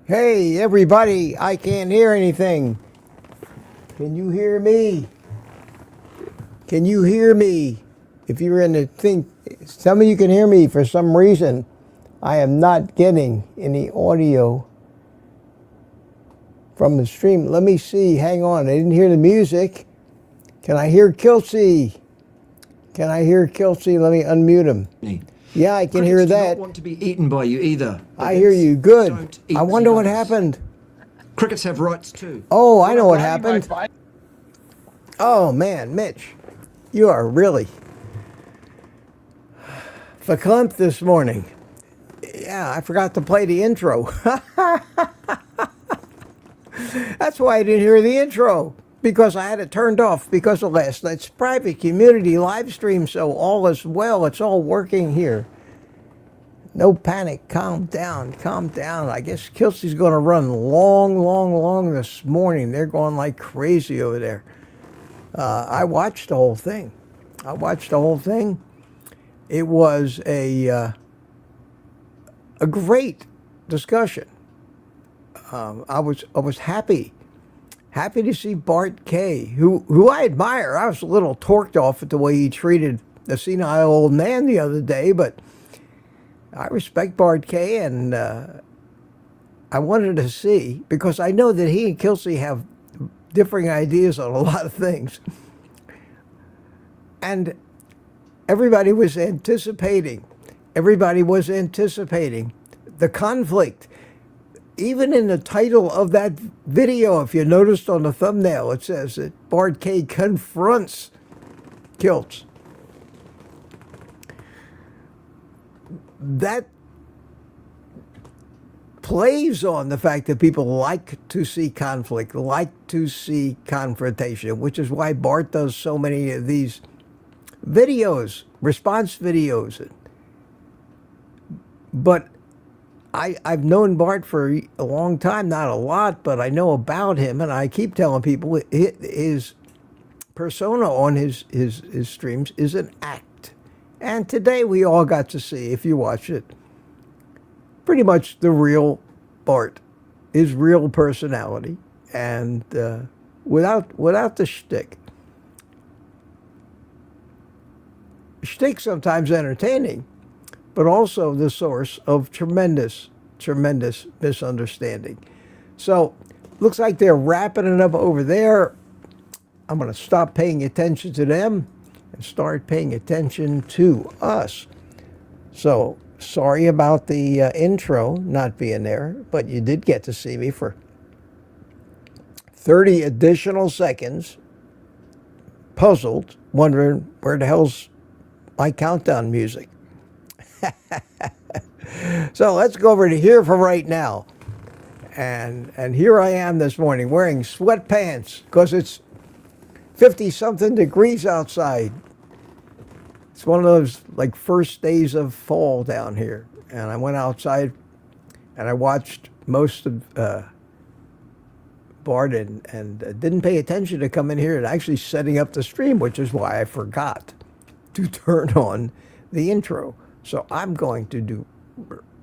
Hey, everybody, I can't hear anything. Can you hear me? Can you hear me? If you're in the thing, some of you can hear me for some reason. I am not getting any audio from the stream. Let me see. Hang on. I didn't hear the music. Can I hear Kelsey? Can I hear Kelsey? Let me unmute him. Yeah, I can hear that. Crickets do not want to be eaten by you either. I hear you. Good. Don't eat I wonder the what others. happened. Crickets have rights too. Oh, I know what happened. Oh, man, Mitch, you are really verklempt this morning. Yeah, I forgot to play the intro. That's why I didn't hear the intro, because I had it turned off because of last night's private community live stream, so all is well. It's all working here. No panic. Calm down. Calm down. I guess Kelsey's going to run long this morning. They're going like crazy over there. I watched the whole thing. It was a great discussion. I was happy to see Bart Kay, who I admire. I was a little torqued off at the way he treated the senile old man the other day, but I respect Bart Kay, and I wanted to see, because I know that he and Kelsey have differing ideas on a lot of things. And everybody was anticipating the conflict. Even in the title of that video, if you noticed on the thumbnail, it says that Bart Kay confronts Kilts. That plays on the fact that people like to see conflict, like to see confrontation, which is why Bart does so many of these videos, response videos. But I've known Bart for a long time, not a lot, but I know about him, and I keep telling people his persona on his streams is an act. And today we all got to see, if you watch it, pretty much the real Bart, his real personality, and without the shtick. Shtick sometimes entertaining, but also the source of tremendous misunderstanding. So, looks like they're wrapping it up over there. I'm going to stop paying attention to them and start paying attention to us. So, sorry about the intro not being there, but you did get to see me for 30 additional seconds, puzzled, wondering where the hell's my countdown music. So let's go over to here for right now. And here I am this morning wearing sweatpants because it's 50-something degrees outside. It's one of those like first days of fall down here. And I went outside and I watched most of Bart and didn't pay attention to come in here and actually setting up the stream, which is why I forgot to turn on the intro. So I'm going to do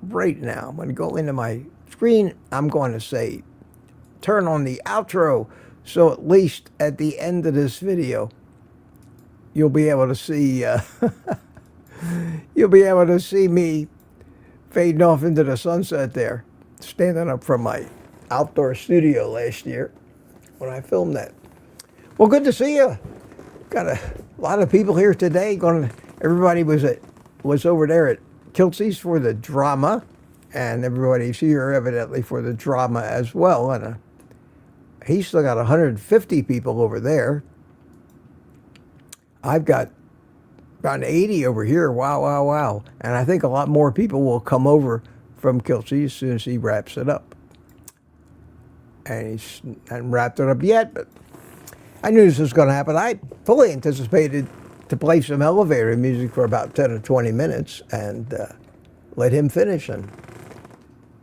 right now. I'm going to go into my screen. I'm going to say, turn on the outro. So at least at the end of this video, you'll be able to see, me fading off into the sunset there, standing up from my outdoor studio last year when I filmed that. Well, good to see you. Got a lot of people here today. Everybody was over there at Kelsey's for the drama, and everybody's here evidently for the drama as well. And he's still got 150 people over there. I've got around 80 over here. Wow. And I think a lot more people will come over from Kelsey as soon as he wraps it up. And he hasn't wrapped it up yet, but I knew this was going to happen. I fully anticipated to play some elevator music for about 10 or 20 minutes and let him finish and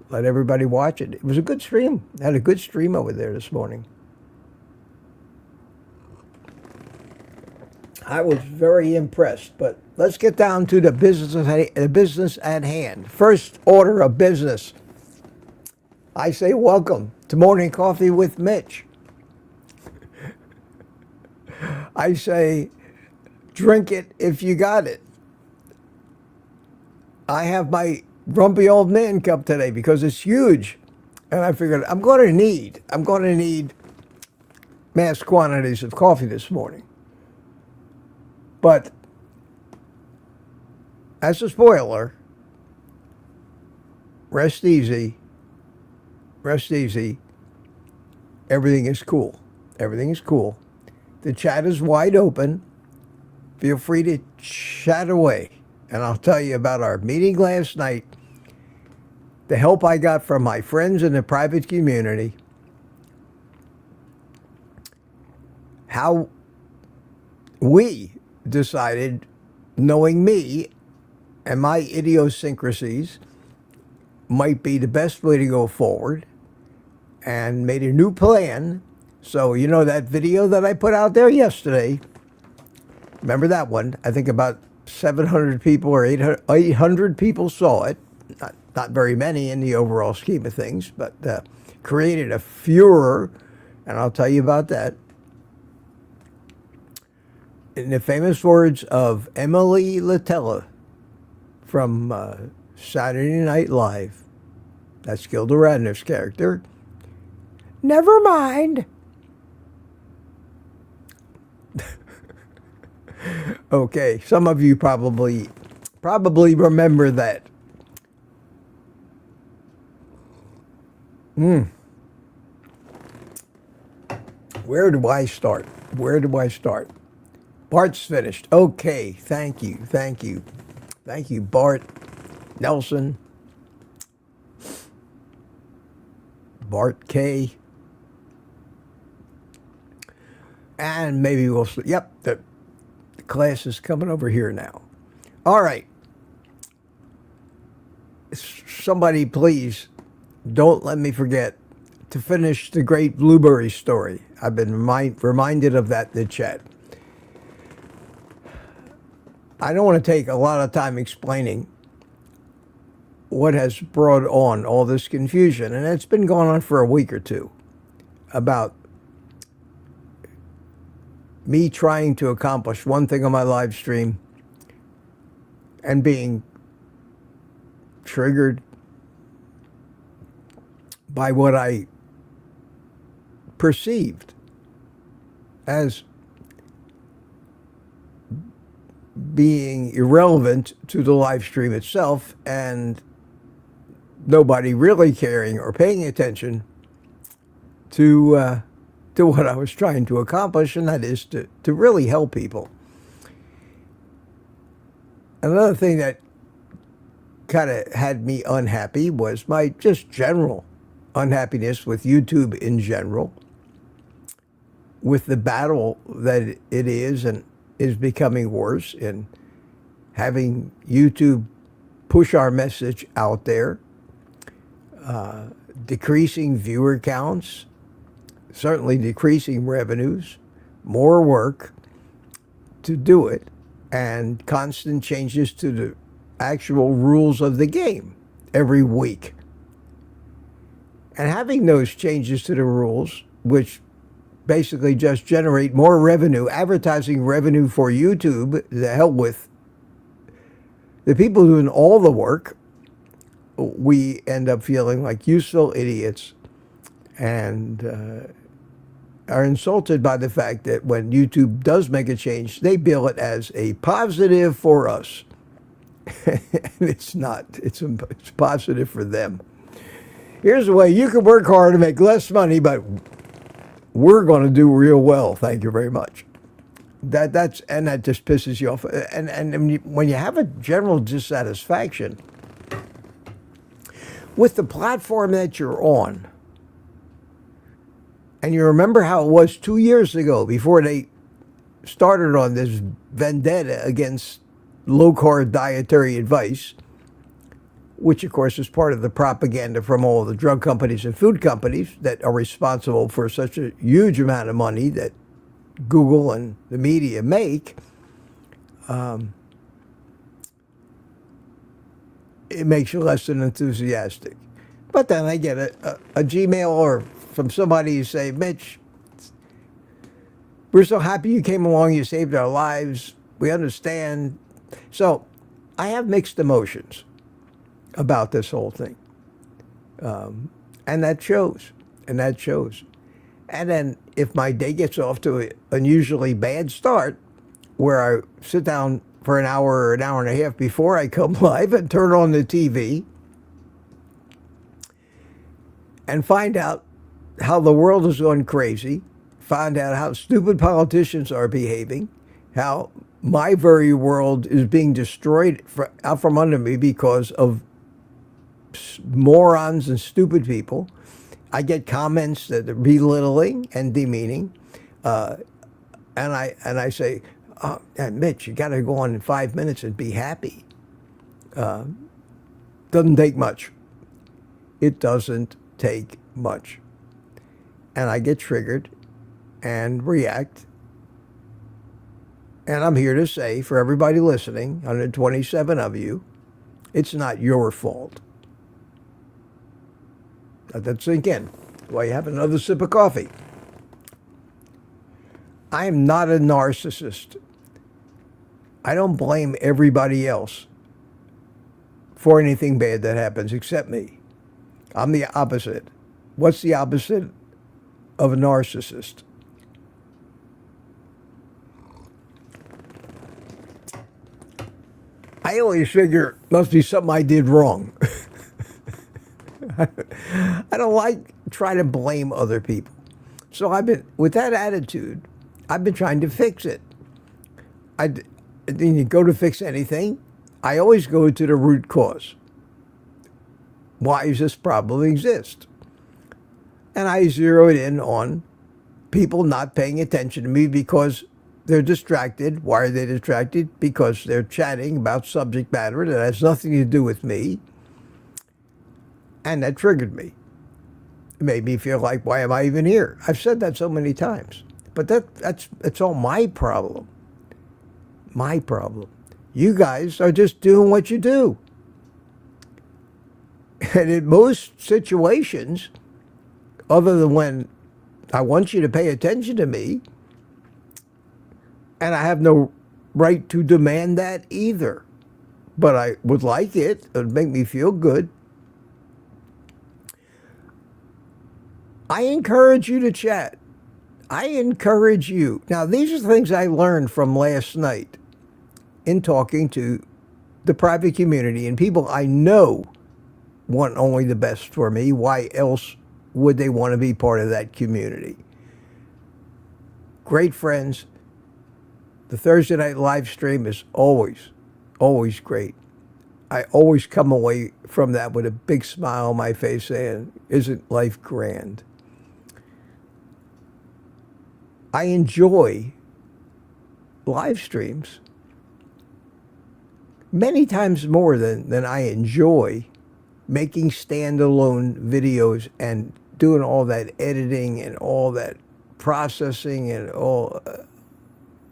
let everybody watch it. It was a good stream. I had a good stream over there this morning. I was very impressed, but let's get down to the business at hand. First order of business. I say welcome to Morning Coffee with Mitch. I say drink it if you got it. I have my grumpy old man cup today because it's huge. And I figured I'm going to need mass quantities of coffee this morning. But as a spoiler, rest easy, rest easy. Everything is cool. Everything is cool. The chat is wide open. Feel free to chat away. And I'll tell you about our meeting last night, the help I got from my friends in the private community, how we decided, knowing me and my idiosyncrasies, might be the best way to go forward, and made a new plan. So, you know that video that I put out there yesterday? Remember that one? I think about 700 people or 800 people saw it. Not very many in the overall scheme of things, but created a furor, and I'll tell you about that. In the famous words of Emily Latella from Saturday Night Live, that's Gilda Radner's character, never mind. Okay, some of you probably remember that. Where do I start? Where do I start? Bart's finished. Okay, thank you. Thank you, Bart, Nelson, Bart K. And maybe we'll, yep, the class is coming over here now. All right. Somebody please don't let me forget to finish the great blueberry story. I've been reminded of that in the chat. I don't want to take a lot of time explaining what has brought on all this confusion, and it's been going on for a week or two, about me trying to accomplish one thing on my live stream and being triggered by what I perceived as being irrelevant to the live stream itself, and nobody really caring or paying attention to what I was trying to accomplish, and that is to really help people. Another thing that kind of had me unhappy was my just general unhappiness with YouTube in general, with the battle that it is and is becoming worse in having YouTube push our message out there, decreasing viewer counts, certainly decreasing revenues, more work to do it, and constant changes to the actual rules of the game every week. And having those changes to the rules, which basically just generate more revenue, advertising revenue for YouTube, to hell with the people doing all the work, we end up feeling like useful idiots and are insulted by the fact that when YouTube does make a change, they bill it as a positive for us. And it's not. It's positive for them. Here's the way you can work hard and make less money, but we're going to do real well. Thank you very much. That just pisses you off. And when you have a general dissatisfaction with the platform that you're on, and you remember how it was 2 years ago before they started on this vendetta against low-carb dietary advice, which of course is part of the propaganda from all the drug companies and food companies that are responsible for such a huge amount of money that Google and the media make. It makes you less than enthusiastic. But then I get a Gmail or from somebody who say, Mitch, we're so happy you came along, you saved our lives, we understand. So I have mixed emotions about this whole thing. And that shows. And that shows. And then if my day gets off to an unusually bad start, where I sit down for an hour or an hour and a half before I come live and turn on the TV and find out how the world is going crazy, find out how stupid politicians are behaving, how my very world is being destroyed out from under me because of morons and stupid people. I get comments that are belittling and demeaning, and I say, oh, Mitch, you got to go on in 5 minutes and be happy. Doesn't take much. It doesn't take much. And I get triggered and react. And I'm here to say, for everybody listening, 127 of you, it's not your fault. Let that sink in while you have another sip of coffee. I am not a narcissist. I don't blame everybody else for anything bad that happens except me. I'm the opposite. What's the opposite of a narcissist? I always figure it must be something I did wrong. I don't like trying to blame other people. So with that attitude, I've been trying to fix it. Then you go to fix anything, I always go to the root cause. Why does this problem exist? And I zeroed in on people not paying attention to me because they're distracted. Why are they distracted? Because they're chatting about subject matter that has nothing to do with me. And that triggered me. It made me feel like, why am I even here? I've said that so many times. But that's all my problem. My problem. You guys are just doing what you do. And in most situations, other than when I want you to pay attention to me, and I have no right to demand that either, but I would like it. It would make me feel good. I encourage you to chat. I encourage you. Now, these are things I learned from last night in talking to the private community and people I know want only the best for me. Why else would they want to be part of that community? Great friends. The Thursday night live stream is always, always great. I always come away from that with a big smile on my face saying, isn't life grand? I enjoy live streams many times more than I enjoy making standalone videos and doing all that editing and all that processing and all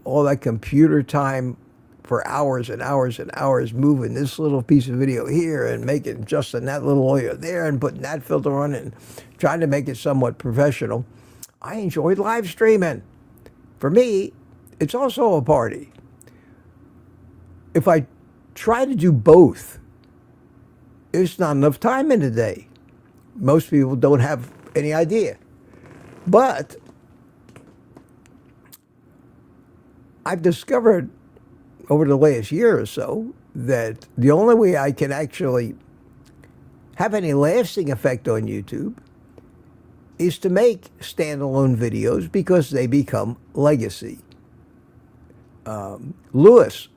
that computer time for hours and hours and hours, moving this little piece of video here and making adjusting that little audio there and putting that filter on and trying to make it somewhat professional. I enjoyed live streaming. For me, it's also a party. If I try to do both, there's not enough time in the day. Most people don't have any idea. But I've discovered over the last year or so that the only way I can actually have any lasting effect on YouTube is to make standalone videos because they become legacy. Lewis,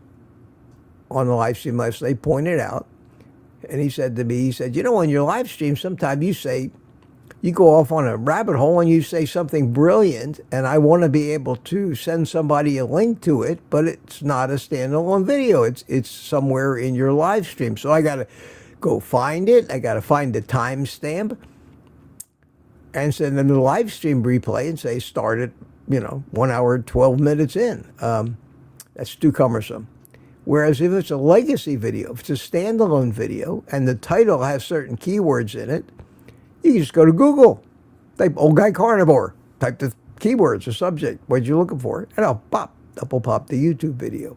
on the live stream last night, pointed out, and he said to me, he said, you know, on your live stream, sometimes you go off on a rabbit hole and you say something brilliant, and I want to be able to send somebody a link to it, but it's not a standalone video. It's somewhere in your live stream. So I got to go find it. I got to find the timestamp and send them the live stream replay and say start at 1 hour 12 minutes in. That's too cumbersome. Whereas if it's a legacy video, if it's a standalone video and the title has certain keywords in it, You can just go to Google, type old guy carnivore, type the keywords or subject, what you're looking for, and up will pop the YouTube video.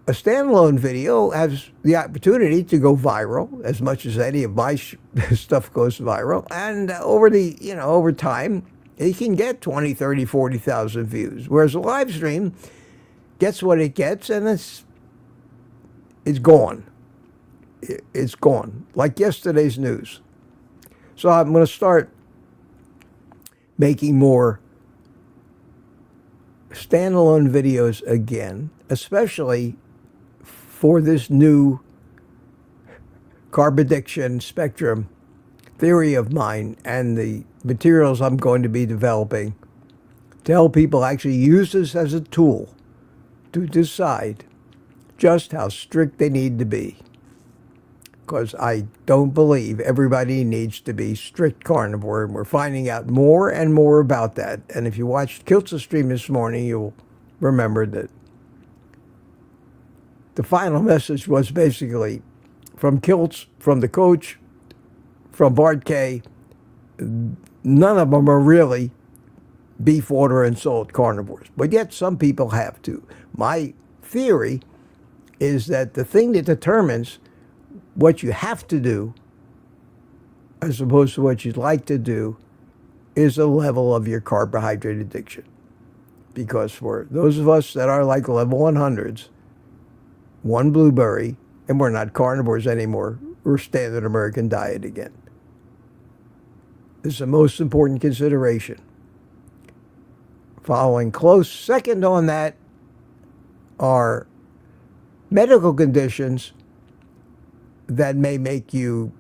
A standalone video has the opportunity to go viral as much as any of my stuff goes viral. And over time, it can get 20, 30, 40,000 views. Whereas a live stream gets what it gets, and it's gone. It's gone, like yesterday's news. So I'm going to start making more standalone videos again, especially for this new carb addiction spectrum theory of mine and the materials I'm going to be developing to help people actually use this as a tool to decide just how strict they need to be. Because I don't believe everybody needs to be strict carnivore, and we're finding out more and more about that. And if you watched Kilt's stream this morning, you'll remember that the final message was basically from Kilt's, from the coach, from Bart K. None of them are really beef, water, and salt carnivores, but yet some people have to. My theory is that the thing that determines what you have to do, as opposed to what you'd like to do, is the level of your carbohydrate addiction. Because for those of us that are like level 100s, one blueberry, and we're not carnivores anymore, we're standard American diet again. This is the most important consideration. Following close second on that are medical conditions that may make you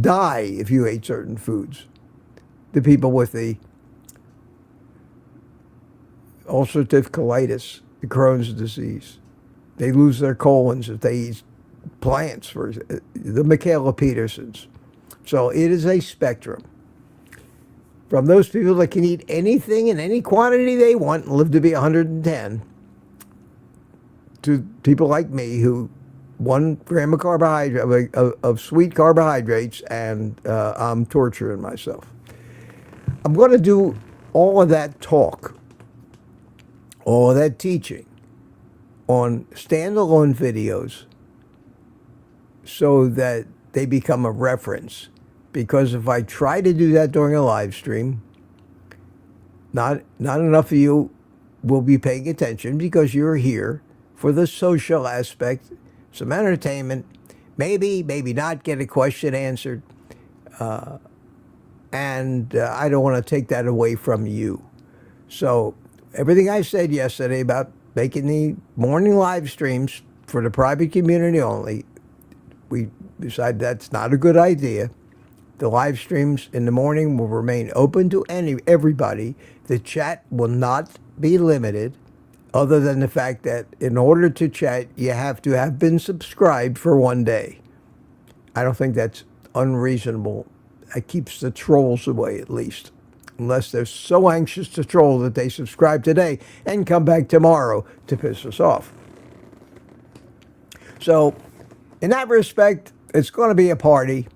die if you ate certain foods. The people with the ulcerative colitis, the Crohn's disease, they lose their colons if they eat plants, for the Michaela Petersons. So it is a spectrum. From those people that can eat anything in any quantity they want and live to be 110, to people like me who 1 gram of carbohydrate, of sweet carbohydrates, and I'm torturing myself. I'm going to do all of that talk, all of that teaching on standalone videos so that they become a reference. Because if I try to do that during a live stream, not enough of you will be paying attention because you're here for the social aspect, some entertainment, maybe not get a question answered, and I don't want to take that away from you. So everything I said yesterday about making the morning live streams for the private community only, we decided that's not a good idea. The live streams in the morning will remain open to everybody. The chat will not be limited, other than the fact that in order to chat, you have to have been subscribed for 1 day. I don't think that's unreasonable. It keeps the trolls away, at least. Unless they're so anxious to troll that they subscribe today and come back tomorrow to piss us off. So, in that respect, it's going to be a party.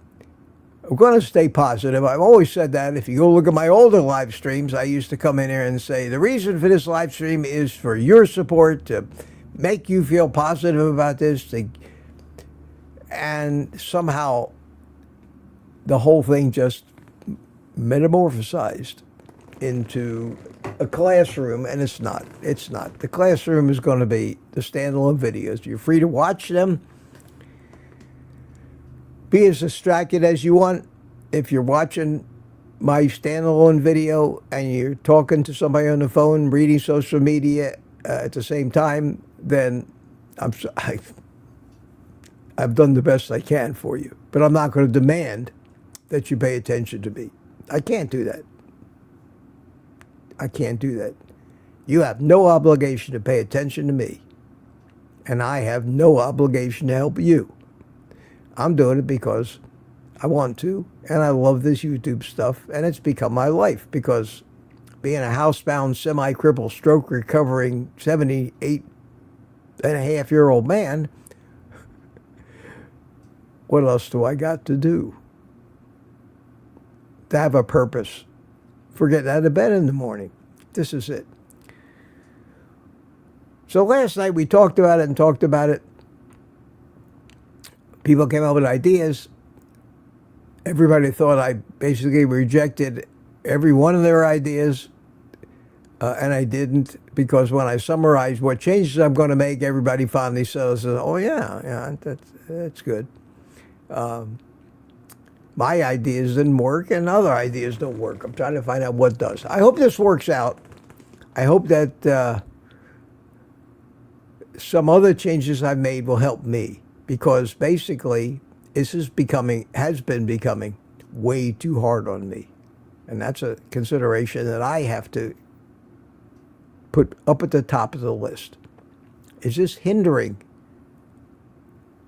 I'm going to stay positive. I've always said that. If you go look at my older live streams, I used to come in here and say, the reason for this live stream is for your support, to make you feel positive about this, and somehow the whole thing just metamorphosized into a classroom, and it's not. It's not. The classroom is going to be the standalone videos. You're free to watch them. Be as distracted as you want. If you're watching my standalone video and you're talking to somebody on the phone, reading social media at the same time, then I've done the best I can for you. But I'm not going to demand that you pay attention to me. I can't do that. I can't do that. You have no obligation to pay attention to me. And I have no obligation to help you. I'm doing it because I want to, and I love this YouTube stuff, and it's become my life, because being a housebound, semi-crippled, stroke-recovering 78-and-a-half-year-old man, what else do I got to do? to have a purpose for getting out of bed in the morning. This is it. So last night we talked about it and talked about it. People came up with ideas. Everybody thought I basically rejected every one of their ideas, and I didn't, because when I summarized what changes I'm going to make, everybody finally says, "Oh yeah, that's good." My ideas didn't work, and other ideas don't work. I'm trying to find out what does. I hope this works out. I hope that some other changes I've made will help me, because basically this has been becoming way too hard on me. And that's a consideration that I have to put up at the top of the list. Is this hindering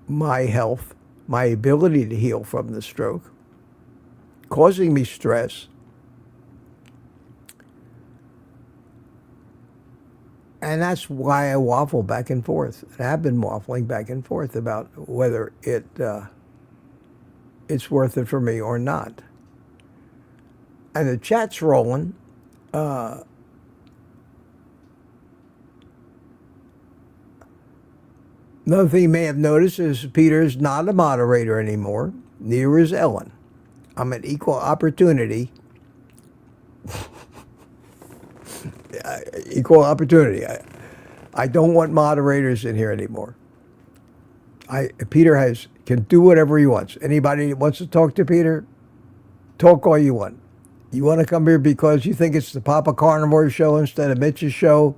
my health, my ability to heal from the stroke, causing me stress? And that's why I waffle back and forth. And I've been waffling back and forth about whether it's worth it for me or not. And the chat's rolling. Another thing you may have noticed is Peter's not a moderator anymore. Neither is Ellen. I'm an equal opportunity. Equal opportunity. I don't want moderators in here anymore. Peter can do whatever he wants. Anybody that wants to talk to Peter, talk all you want. You want to come here because you think it's the Papa Carnivore show instead of Mitch's show,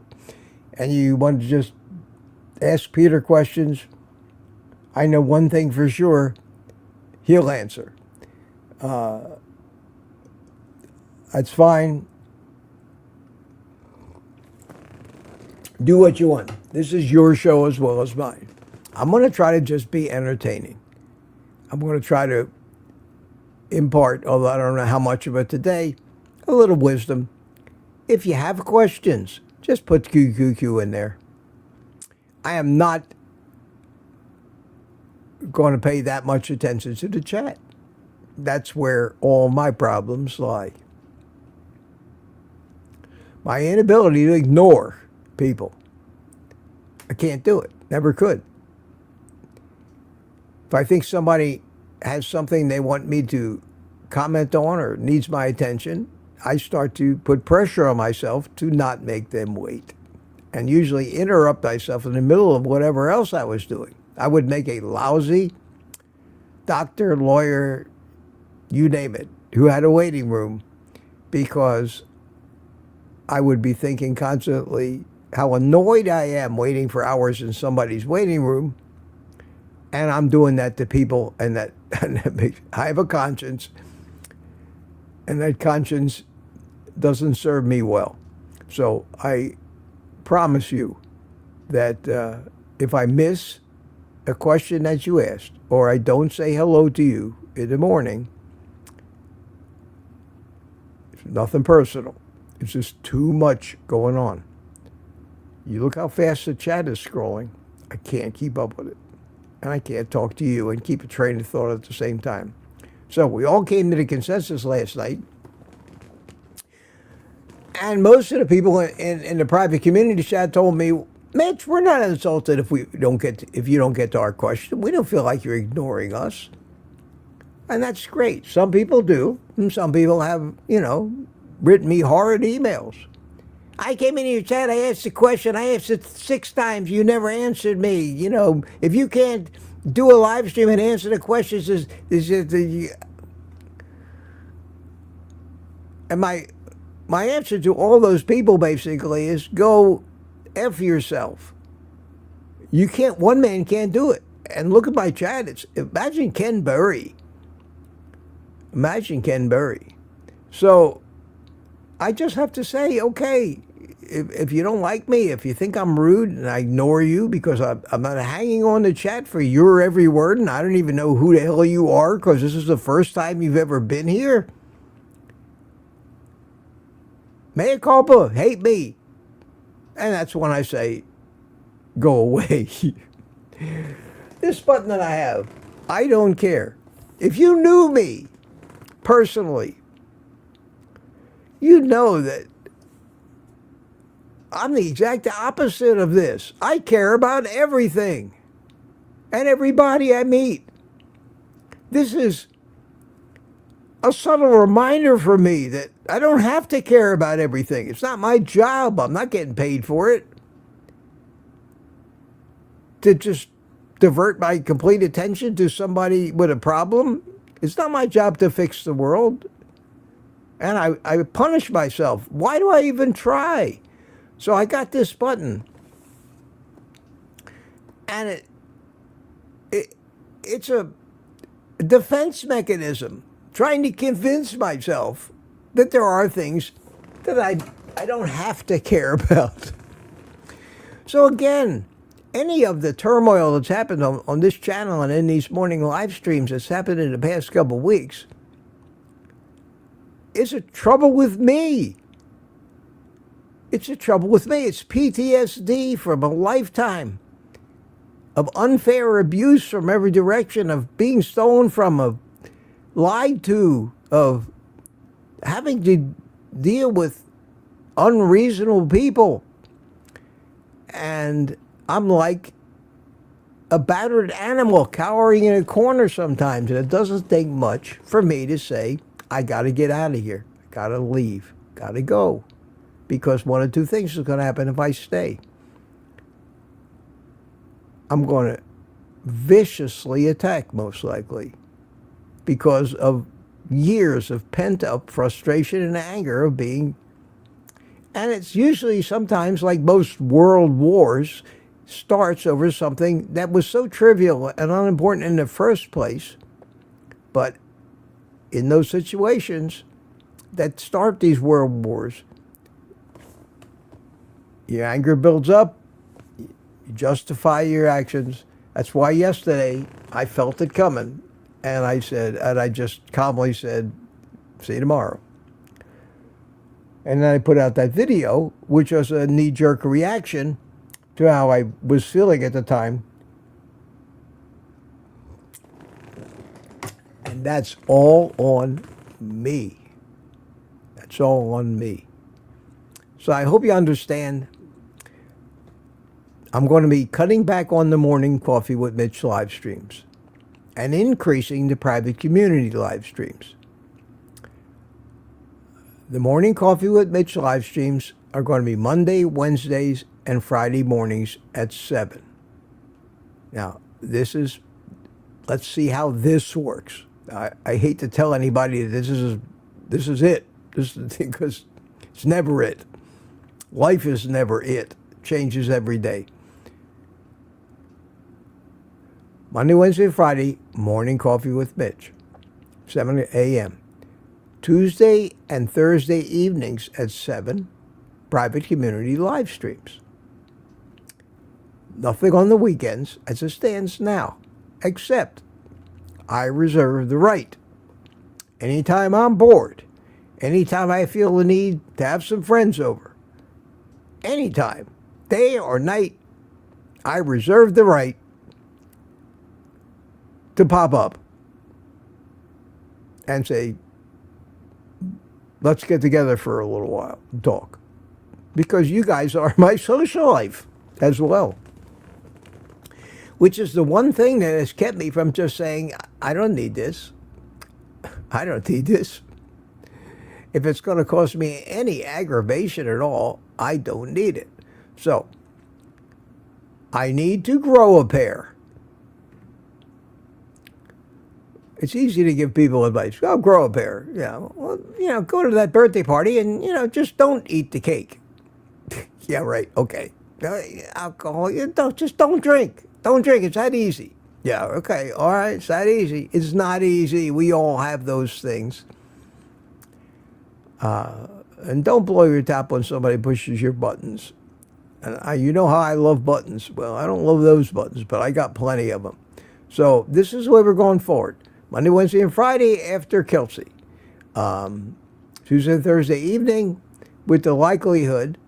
and you want to just ask Peter questions, I know one thing for sure, he'll answer. That's fine. Do what you want. This is your show as well as mine. I'm going to try to just be entertaining. I'm going to try to impart, although I don't know how much of it today, a little wisdom. If you have questions, just put QQQ in there. I am not going to pay that much attention to the chat. That's where all my problems lie. My inability to ignore people. I can't do it. Never could. If I think somebody has something they want me to comment on or needs my attention, I start to put pressure on myself to not make them wait, and usually interrupt myself in the middle of whatever else I was doing. I would make a lousy doctor, lawyer, you name it, who had a waiting room, because I would be thinking constantly how annoyed I am waiting for hours in somebody's waiting room, and I'm doing that to people, and that I have a conscience, and that conscience doesn't serve me well. So I promise you that if I miss a question that you asked, or I don't say hello to you in the morning, it's nothing personal. It's just too much going on. You look how fast the chat is scrolling. I can't keep up with it. And I can't talk to you and keep a train of thought at the same time. So we all came to the consensus last night. And most of the people in the private community chat told me, Mitch, we're not insulted if you don't get to our question. We don't feel like you're ignoring us. And that's great. Some people do. And some people have, written me horrid emails. I came in your chat, I asked a question, I asked it 6 times, you never answered me. If you can't do a live stream and answer the questions, and my answer to all those people basically is go F yourself. One man can't do it. And look at my chat, imagine Ken Berry. Imagine Ken Berry. So I just have to say, okay, if you don't like me, if you think I'm rude and I ignore you because I'm not hanging on the chat for your every word, and I don't even know who the hell you are because this is the first time you've ever been here. Mea culpa, hate me. And that's when I say, go away. This button that I have, I don't care. If you knew me personally, You know that I'm the exact opposite of this. I care about everything and everybody I meet. This is a subtle reminder for me that I don't have to care about everything. It's not my job. I'm not getting paid for it. To just divert my complete attention to somebody with a problem. It's not my job to fix the world. And I punish myself. Why do I even try? So I got this button. And it's a defense mechanism, trying to convince myself that there are things that I don't have to care about. So again, any of the turmoil that's happened on this channel and in these morning live streams that's happened in the past couple of weeks is a trouble with me. It's a trouble with me. It's PTSD from a lifetime of unfair abuse from every direction, of being stolen from, of lied to, of having to deal with unreasonable people. And I'm like a battered animal cowering in a corner sometimes. And it doesn't take much for me to say, I got to get out of here. I got to leave. Got to go. Because one of two things is going to happen if I stay. I'm going to viciously attack, most likely, because of years of pent-up frustration and anger of being. And it's usually sometimes, like most world wars, starts over something that was so trivial and unimportant in the first place. But in those situations that start these world wars, your anger builds up, you justify your actions. That's why yesterday I felt it coming, and I just calmly said, see you tomorrow. And then I put out that video, which was a knee-jerk reaction to how I was feeling at the time. And that's all on me. That's all on me. So I hope you understand. I'm going to be cutting back on the Morning Coffee with Mitch live streams and increasing the private community live streams. The Morning Coffee with Mitch live streams are going to be Monday, Wednesdays, and Friday mornings at 7. Now, let's see how this works. I hate to tell anybody that this is it. This is the thing, because it's never it. Life is never it. Changes every day. Monday, Wednesday, and Friday, Morning Coffee with Mitch, 7 a.m. Tuesday and Thursday evenings at 7, private community live streams. Nothing on the weekends as it stands now, except I reserve the right. Anytime I'm bored, anytime I feel the need to have some friends over, anytime, day or night, I reserve the right to pop up and say, let's get together for a little while and talk. Because you guys are my social life as well. Which is the one thing that has kept me from just saying, I don't need this. I don't need this. If it's going to cause me any aggravation at all, I don't need it. So, I need to grow a pair. It's easy to give people advice. Go grow a pair. Well, go to that birthday party and, just don't eat the cake. Yeah, right. Okay. Alcohol. Don't drink. Don't drink. It's that easy. Yeah, okay. All right. It's that easy. It's not easy. We all have those things. And don't blow your top when somebody pushes your buttons. And you know how I love buttons. Well, I don't love those buttons, but I got plenty of them. So this is the way we're going forward. Monday, Wednesday, and Friday after Kelsey. Tuesday and Thursday evening, with the likelihood,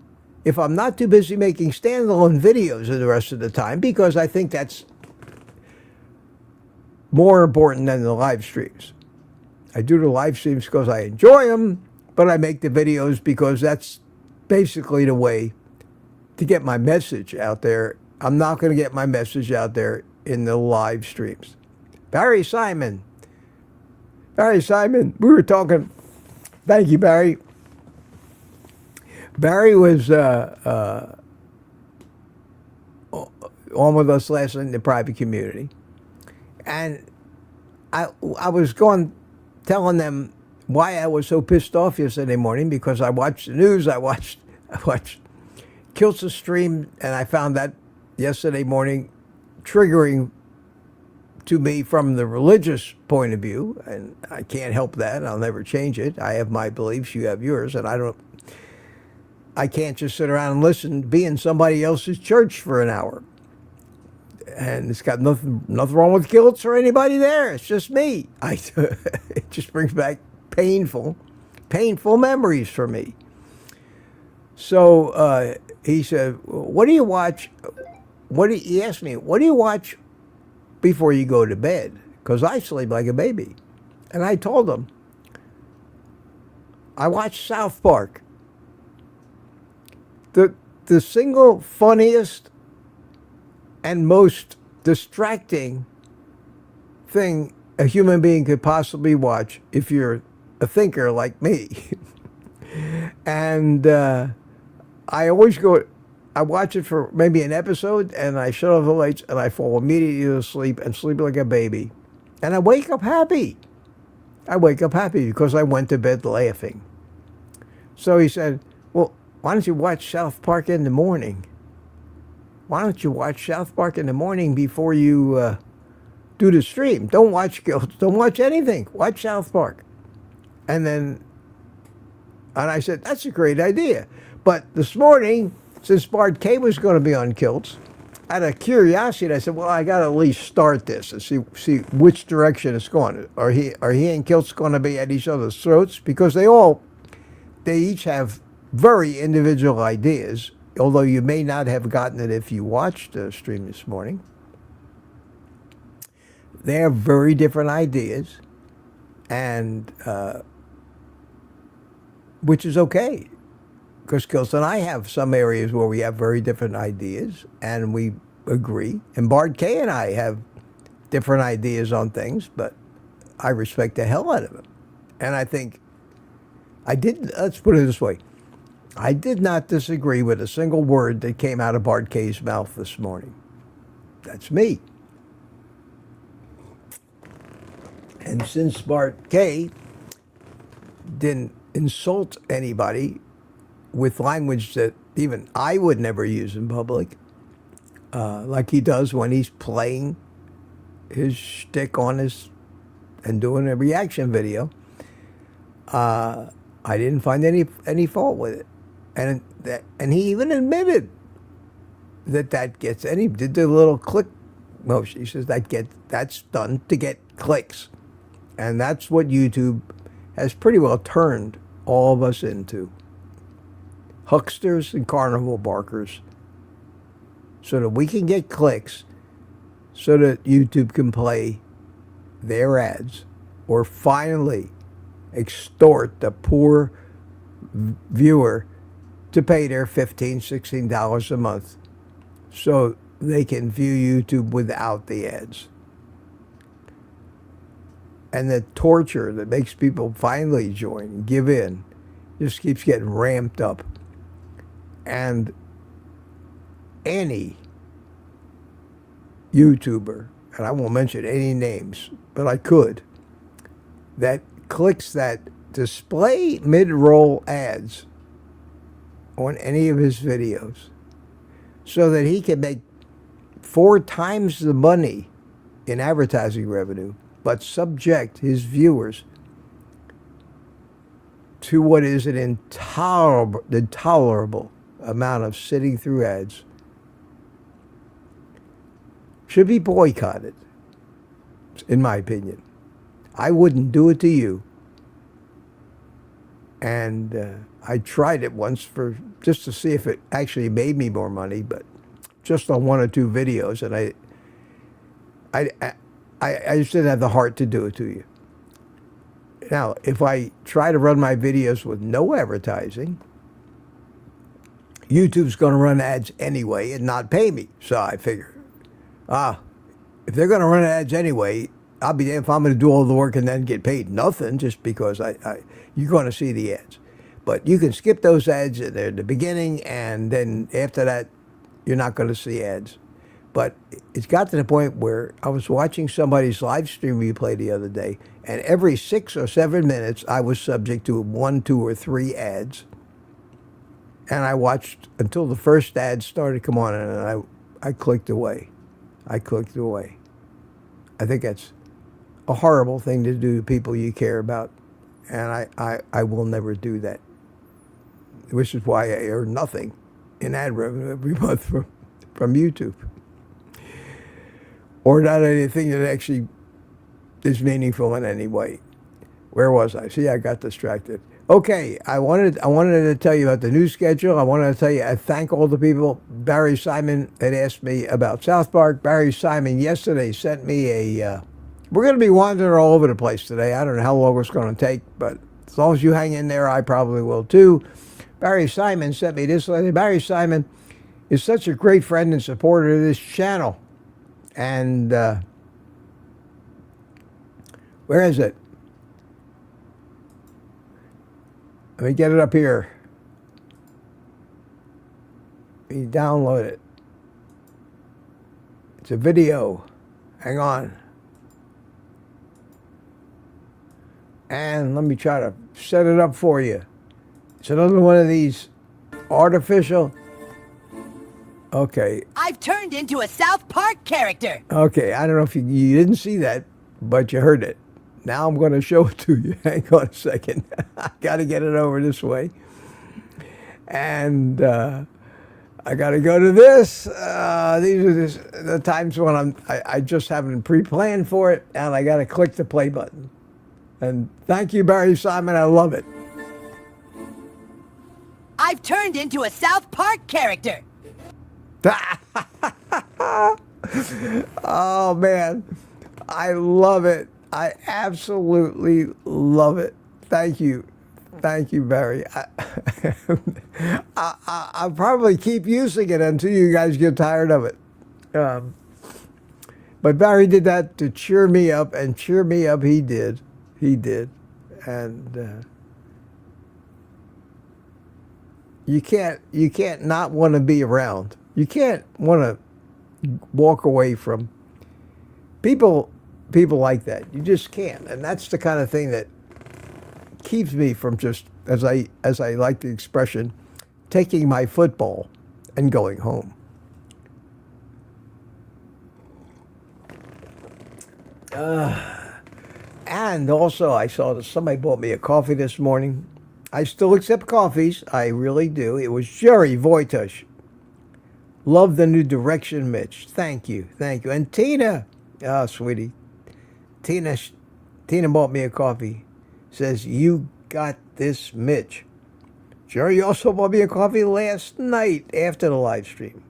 if I'm not too busy making standalone videos the rest of the time, because I think that's more important than the live streams. I do the live streams because I enjoy them, But I make the videos because that's basically the way to get my message out there. I'm not going to get my message out there in the live streams. Barry Simon, we were talking. Thank you, Barry. Barry was on with us last night in the private community, and I was telling them why I was so pissed off yesterday morning, because I watched the news. I watched Kilt's stream, and I found that yesterday morning triggering to me from the religious point of view, and I can't help that. I'll never change it. I have my beliefs, you have yours, and I can't just sit around and listen, be in somebody else's church for an hour. And it's got nothing wrong with Kilts or anybody there. It's just me. It just brings back painful memories for me. So he said, "What do you watch?" He asked me, "What do you watch before you go to bed?" Because I sleep like a baby, and I told him, "I watch South Park. The single funniest and most distracting thing a human being could possibly watch if you're a thinker like me." And I watch it for maybe an episode, and I shut off the lights, and I fall immediately to sleep and sleep like a baby. And I wake up happy. Because I went to bed laughing. So he said, "Well, why don't you watch South Park in the morning? Why don't you watch South Park in the morning before you do the stream? Don't watch Guilt. Don't watch anything. Watch South Park." And I said, "That's a great idea." But this morning, since Bart K was going to be on Kilts, out of curiosity, I said, "Well, I got to at least start this and see which direction it's going. Are he and Kilts going to be at each other's throats?" Because they each have very individual ideas, although you may not have gotten it if you watched the stream this morning. They have very different ideas, and which is okay, because Kilts and I have some areas where we have very different ideas, and we agree. And Bart K and I have different ideas on things, but I respect the hell out of him. And I think let's put it this way. I did not disagree with a single word that came out of Bart K's mouth this morning. That's me. And since Bart K didn't insult anybody with language that even I would never use in public, like he does when he's playing his shtick and doing a reaction video, I didn't find any fault with it. And he even admitted that gets, and he did the little click motion. He says that's done to get clicks. And that's what YouTube has pretty well turned all of us into. Hucksters and carnival barkers. So that we can get clicks, so that YouTube can play their ads, or finally extort the poor viewer to pay their $15, $16 a month so they can view YouTube without the ads. And the torture that makes people finally join and give in just keeps getting ramped up. And any YouTuber, and I won't mention any names, but I could, that clicks that display mid-roll ads on any of his videos so that he can make 4 times the money in advertising revenue, but subject his viewers to what is an intolerable amount of sitting through ads, should be boycotted, in my opinion. I wouldn't do it to you. And I tried it once just to see if it actually made me more money, but just on 1 or 2 videos, and I just didn't have the heart to do it to you. Now, if I try to run my videos with no advertising, YouTube's going to run ads anyway and not pay me. So I figure, if they're going to run ads anyway, I'll be damned if I'm going to do all the work and then get paid nothing just because you're going to see the ads. But you can skip those ads at the beginning, and then after that, you're not going to see ads. But it's got to the point where I was watching somebody's live stream replay the other day, and every 6 or 7 minutes, I was subject to 1, 2, or 3 ads. And I watched until the first ad started to come on, and I clicked away. I clicked away. I think that's a horrible thing to do to people you care about, and I will never do that. Which is why I earn nothing in ad revenue every month from YouTube. Or not anything that actually is meaningful in any way. Where was I? See, I got distracted. Okay, I wanted to tell you about the new schedule. I wanted to tell you, I thank all the people. Barry Simon had asked me about South Park. Barry Simon yesterday sent me we're going to be wandering all over the place today. I don't know how long it's going to take, but as long as you hang in there, I probably will too. Barry Simon sent me this letter. Barry Simon is such a great friend and supporter of this channel. And where is it? Let me get it up here. Let me download it. It's a video. Hang on. And let me try to set it up for you. It's another one of these artificial. Okay. I've turned into a South Park character. Okay, I don't know if you didn't see that, but you heard it. Now I'm going to show it to you. Hang on a second. I got to get it over this way. And I got to go to this. These are the times when I just haven't pre-planned for it, and I got to click the play button. And thank you, Barry Simon. I love it. I've turned into a South Park character. Oh, man. I love it. I absolutely love it. Thank you. Thank you, Barry. I'll probably keep using it until you guys get tired of it. But Barry did that to cheer me up, and cheer me up he did. He did. And you can't not want to be around. You can't want to walk away from people like that. You just can't. And that's the kind of thing that keeps me from just, as I like the expression, taking my football and going home. And also, I saw that somebody bought me a coffee this morning. I still accept coffees. I really do. It was Jerry Voitush. Love the new direction, Mitch. Thank you. Thank you. And Tina. Oh, sweetie. Tina bought me a coffee. Says, you got this, Mitch. Jerry also bought me a coffee last night after the live stream.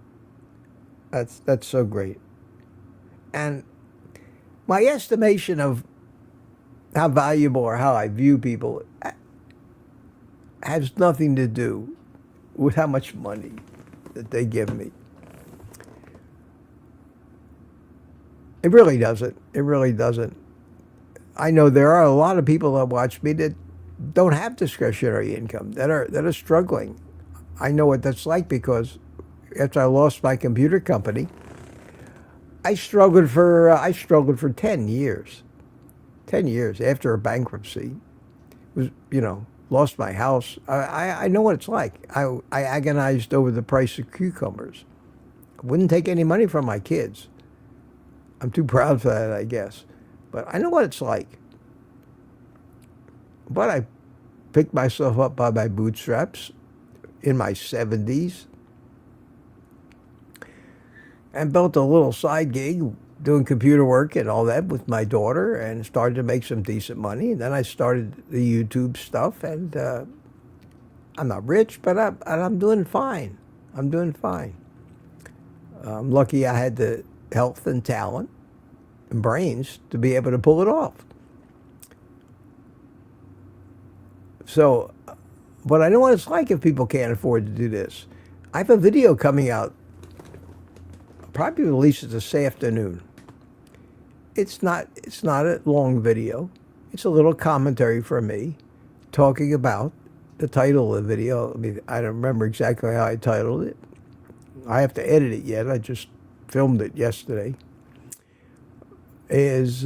That's so great. And my estimation of how valuable or how I view people has nothing to do with how much money that they give me. It really doesn't. It really doesn't. I know there are a lot of people that watch me that don't have discretionary income, that are struggling. I know what that's like because after I lost my computer company, I struggled for 10 years. 10 years after a bankruptcy. Was, lost my house. I know what it's like. I agonized over the price of cucumbers. Wouldn't take any money from my kids. I'm too proud for that, I guess. But I know what it's like. But I picked myself up by my bootstraps in my 70s and built a little side gig doing computer work and all that with my daughter and started to make some decent money. And then I started the YouTube stuff, and I'm not rich, but I'm doing fine. I'm doing fine. I'm lucky I had the health and talent and brains to be able to pull it off. So, but I know what it's like if people can't afford to do this. I have a video coming out, probably released this afternoon. It's not a long video. It's a little commentary from me talking about the title of the video. I mean, I don't remember exactly how I titled it. I have to edit it yet. I just filmed it yesterday. Is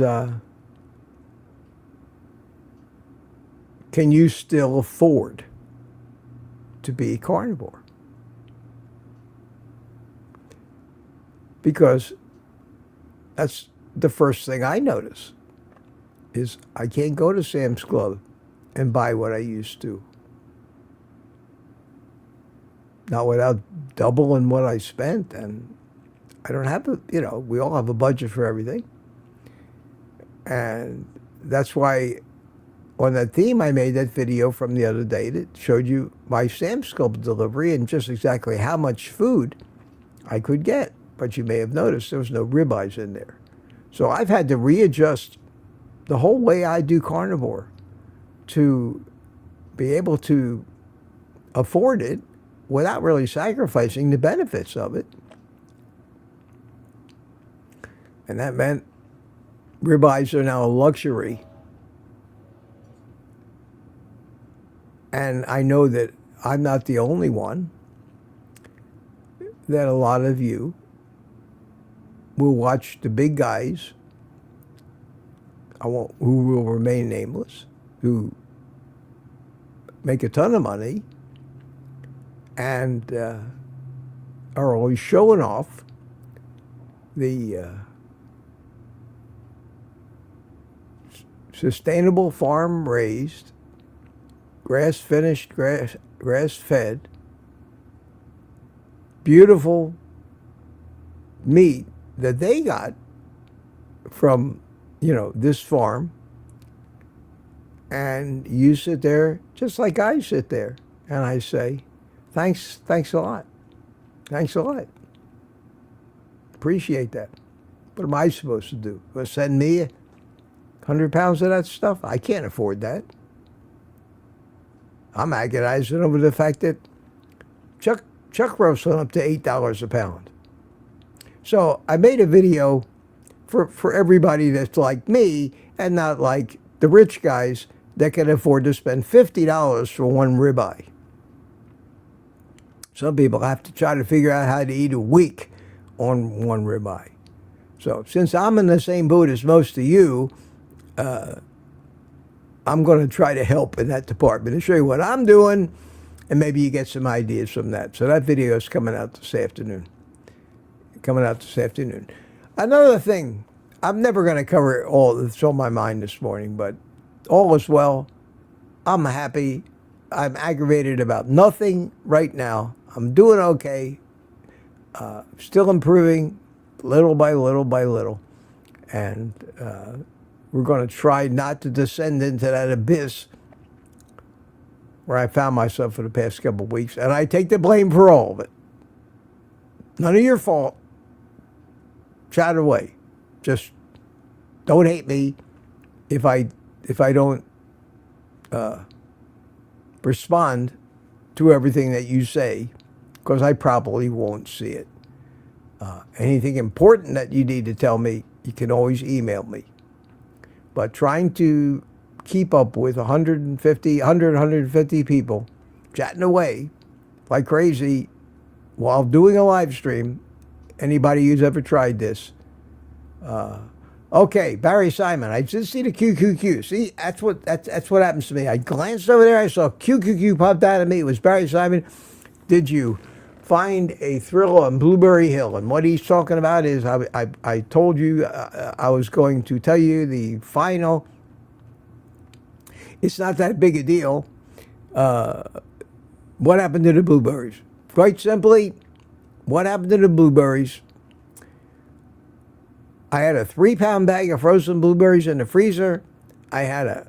can you still afford to be a carnivore? Because that's the first thing I notice is I can't go to Sam's Club and buy what I used to. Not without doubling what I spent. And I don't have we all have a budget for everything. And that's why on that theme, I made that video from the other day that showed you my Sam's Club delivery and just exactly how much food I could get. But you may have noticed there was no ribeyes in there. So I've had to readjust the whole way I do carnivore to be able to afford it without really sacrificing the benefits of it. And that meant ribeyes are now a luxury. And I know that I'm not the only one, that a lot of you will watch the big guys, who will remain nameless, who make a ton of money and are always showing off the sustainable farm-raised, grass-finished, grass-fed, beautiful meat that they got from, this farm. And you sit there just like I sit there. And I say, thanks a lot. Thanks a lot. Appreciate that. What am I supposed to do? Send me 100 pounds of that stuff? I can't afford that. I'm agonizing over the fact that chuck roast went up to $8 a pound. So I made a video for everybody that's like me and not like the rich guys that can afford to spend $50 for one ribeye. Some people have to try to figure out how to eat a week on one ribeye. So since I'm in the same boat as most of you, I'm going to try to help in that department and show you what I'm doing, and maybe you get some ideas from that. So that video is coming out this afternoon. Another thing, I'm never going to cover all that's on my mind this morning, but all is well. I'm happy. I'm aggravated about nothing right now. I'm doing okay. Still improving little by little by little. And we're going to try not to descend into that abyss where I found myself for the past couple of weeks. And I take the blame for all of it. None of your fault. Chat away. Just don't hate me if I don't respond to everything that you say, because I probably won't see it. Anything important that you need to tell me, you can always email me. But trying to keep up with 150 people chatting away like crazy while doing a live stream, anybody who's ever tried this. Okay, Barry Simon. I did see the QQQ. See, that's what happens to me. I glanced over there. I saw QQQ popped out at me. It was Barry Simon. Did you find a thrill on Blueberry Hill? And what he's talking about is I told you I was going to tell you the final. It's not that big a deal. What happened to the blueberries? Quite simply, what happened to the blueberries? I had a 3-pound bag of frozen blueberries in the freezer. I had a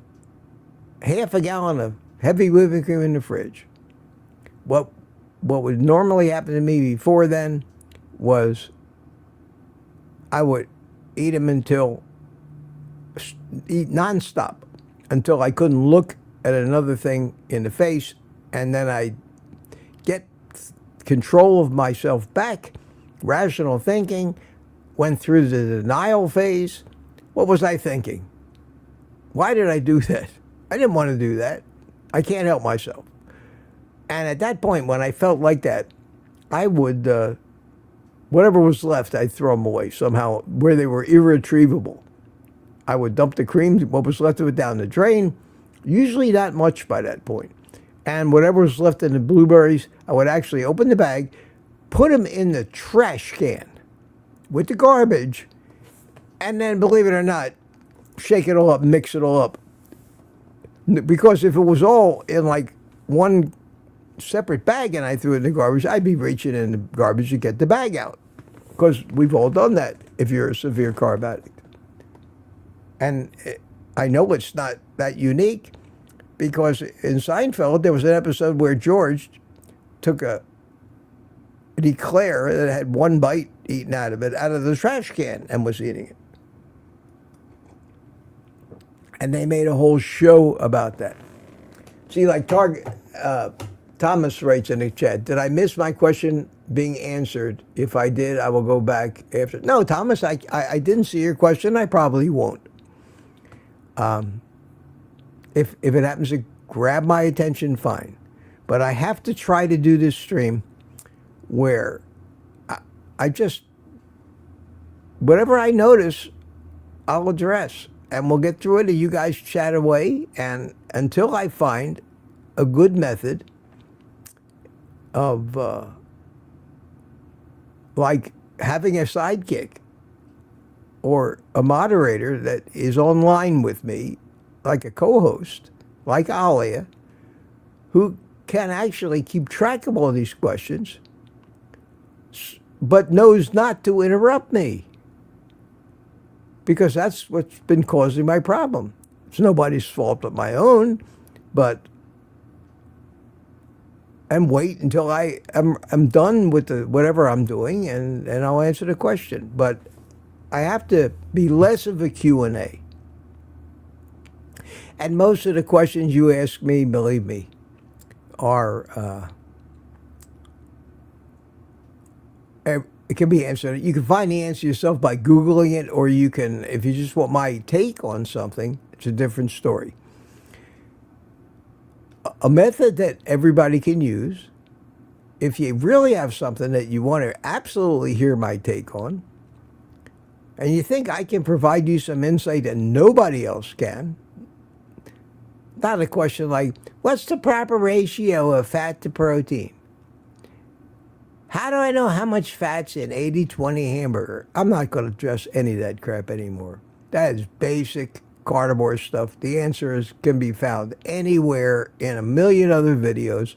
half a gallon of heavy whipping cream in the fridge. What would normally happen to me before then was I would eat nonstop until I couldn't look at another thing in the face, and then I get control of myself back, rational thinking, went through the denial phase. What was I thinking? Why did I do that? I didn't want to do that. I can't help myself. And at that point, when I felt like that, I would, whatever was left, I'd throw them away somehow, where they were irretrievable. I would dump the cream, what was left of it, down the drain, usually not much by that point. And whatever was left in the blueberries, I would actually open the bag, put them in the trash can with the garbage, and then, believe it or not, shake it all up, mix it all up. Because if it was all in like one separate bag and I threw it in the garbage, I'd be reaching in the garbage to get the bag out. Because we've all done that if you're a severe carb addict. And I know it's not that unique, because in Seinfeld, there was an episode where George took an eclair that had one bite eaten out of it, out of the trash can, and was eating it. And they made a whole show about that. See, like Thomas writes in the chat, did I miss my question being answered? If I did, I will go back after. No, Thomas, I didn't see your question. I probably won't. If it happens to grab my attention, fine. But I have to try to do this stream where I just, whatever I notice, I'll address. And we'll get through it, and you guys chat away. And until I find a good method of, like having a sidekick or a moderator that is online with me, like a co-host, like Alia, who can actually keep track of all these questions, but knows not to interrupt me. Because that's what's been causing my problem. It's nobody's fault but my own, and wait until I'm done with whatever I'm doing, and I'll answer the question. But I have to be less of a Q&A. And most of the questions you ask me, believe me, are it can be answered. You can find the answer yourself by Googling it, or you can, if you just want my take on something, it's a different story. A method that everybody can use, if you really have something that you want to absolutely hear my take on, and you think I can provide you some insight that nobody else can, not a question like, what's the proper ratio of fat to protein? How do I know how much fat's in 80-20 hamburger? I'm not going to address any of that crap anymore. That is basic carnivore stuff. The answer can be found anywhere in a million other videos.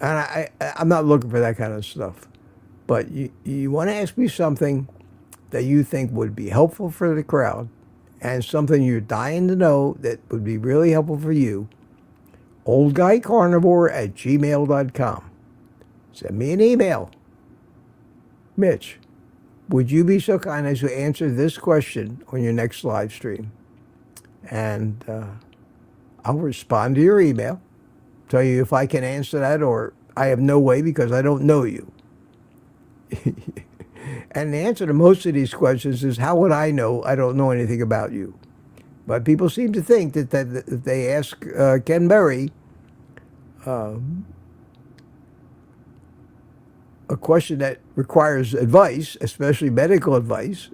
And I'm not looking for that kind of stuff. But you want to ask me something that you think would be helpful for the crowd, and something you're dying to know that would be really helpful for you, oldguycarnivore@gmail.com. Send me an email. Mitch, would you be so kind as to answer this question on your next live stream? And I'll respond to your email, tell you if I can answer that, or I have no way because I don't know you. And the answer to most of these questions is, how would I know? I don't know anything about you. But people seem to think that if they ask Ken Berry a question that requires advice, especially medical advice,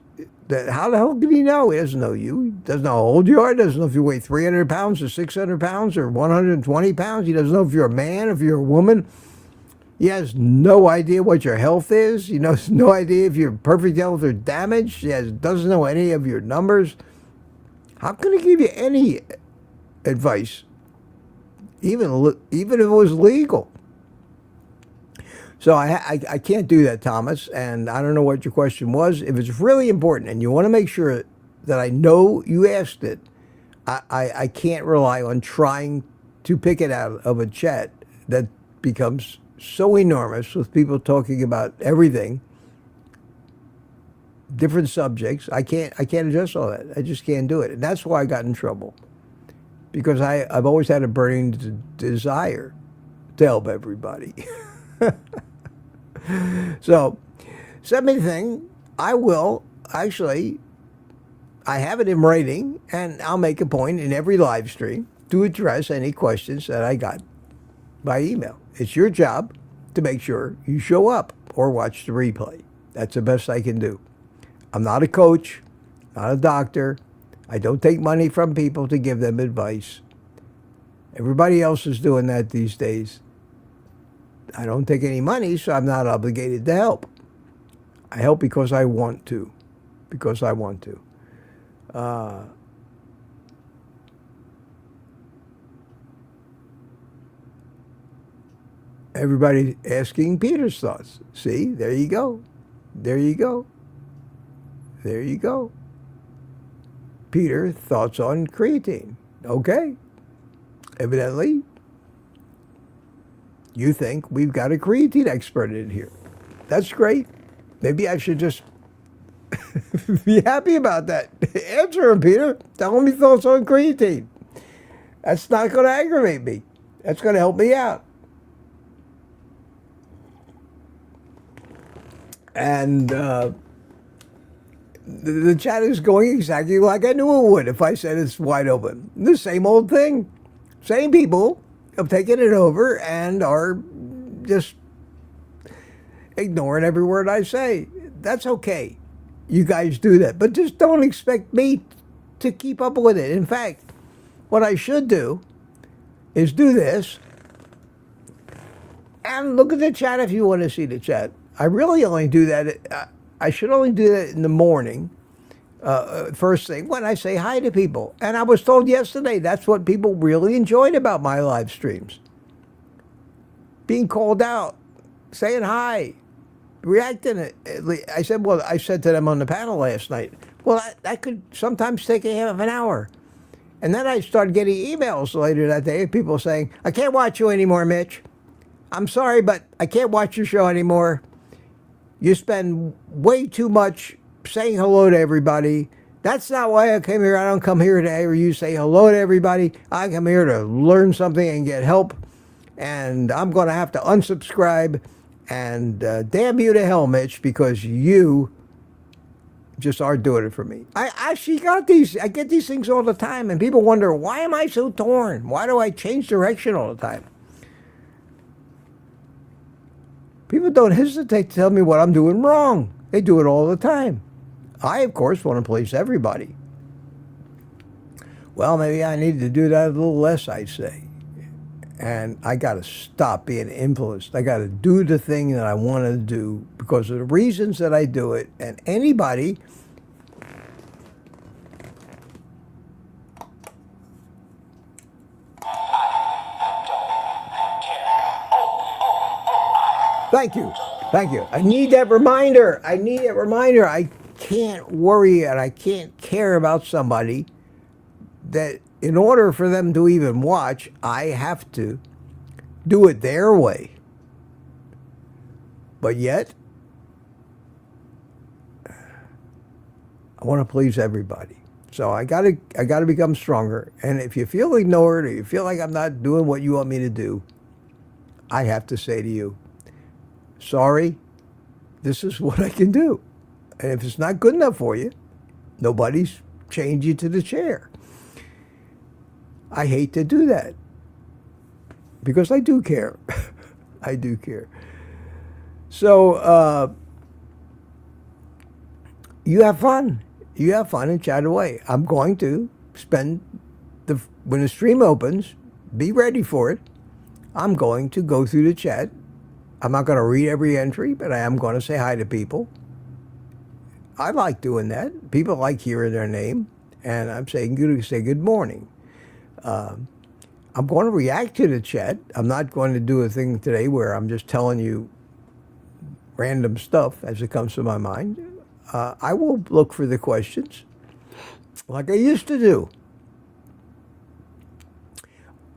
that how the hell can he know? He doesn't know you. He doesn't know how old you are. He doesn't know if you weigh 300 pounds or 600 pounds or 120 pounds. He doesn't know if you're a man, if you're a woman. He has no idea what your health is. He knows no idea if you're perfect health or damaged. He doesn't know any of your numbers. How can he give you any advice, even if it was legal? So I can't do that, Thomas, and I don't know what your question was. If it's really important and you want to make sure that I know you asked it, I can't rely on trying to pick it out of a chat that becomes so enormous with people talking about everything, different subjects. I can't address all that. I just can't do it. And that's why I got in trouble. because I've always had a burning desire to help everybody. So, send me the thing. I will actually. I have it in writing, and I'll make a point in every live stream to address any questions that I got by email. It's your job to make sure you show up or watch the replay. That's the best I can do. I'm not a coach, not a doctor. I don't take money from people to give them advice. Everybody else is doing that these days. I don't take any money, so I'm not obligated to help. I help because I want to. Because I want to. Everybody asking Peter's thoughts. See, there you go. There you go. There you go. Peter, thoughts on creatine. Okay. Evidently, you think we've got a creatine expert in here. That's great. Maybe I should just be happy about that. Answer him, Peter. Tell him your thoughts on creatine. That's not going to aggravate me. That's going to help me out. And the chat is going exactly like I knew it would if I said it's wide open. The same old thing. Same people have taken it over and are just ignoring every word I say. That's okay. You guys do that. But just don't expect me to keep up with it. In fact, what I should do is do this and look at the chat if you want to see the chat. I really only do that. I should only do that in the morning, first thing, when I say hi to people. And I was told yesterday that's what people really enjoyed about my live streams. Being called out, saying hi, reacting. I said to them on the panel last night, well, that could sometimes take a half an hour. And then I started getting emails later that day of people saying, I can't watch you anymore, Mitch. I'm sorry, but I can't watch your show anymore. You spend way too much saying hello to everybody. That's not why I came here. I don't come here to hear you say hello to everybody. I come here to learn something and get help. And I'm going to have to unsubscribe. And damn you to hell, Mitch, because you just aren't doing it for me. I actually got these. I get these things all the time. And people wonder, why am I so torn? Why do I change direction all the time? People don't hesitate to tell me what I'm doing wrong. They do it all the time. I, of course, want to please everybody. Well, maybe I need to do that a little less, I say. And I got to stop being influenced. I got to do the thing that I want to do because of the reasons that I do it. And anybody Thank you. Thank you. I need that reminder. I can't worry and I can't care about somebody that in order for them to even watch, I have to do it their way. But yet, I want to please everybody. So I gotta become stronger. And if you feel ignored or you feel like I'm not doing what you want me to do, I have to say to you, sorry, this is what I can do. And if it's not good enough for you, nobody's chained you to the chair. I hate to do that because I do care. I do care. So you have fun. You have fun and chat away. I'm going to spend when the stream opens, be ready for it. I'm going to go through the chat. I'm not going to read every entry, but I am going to say hi to people. I like doing that. People like hearing their name, and I'm saying say good morning. I'm going to react to the chat. I'm not going to do a thing today where I'm just telling you random stuff as it comes to my mind. I will look for the questions like I used to do.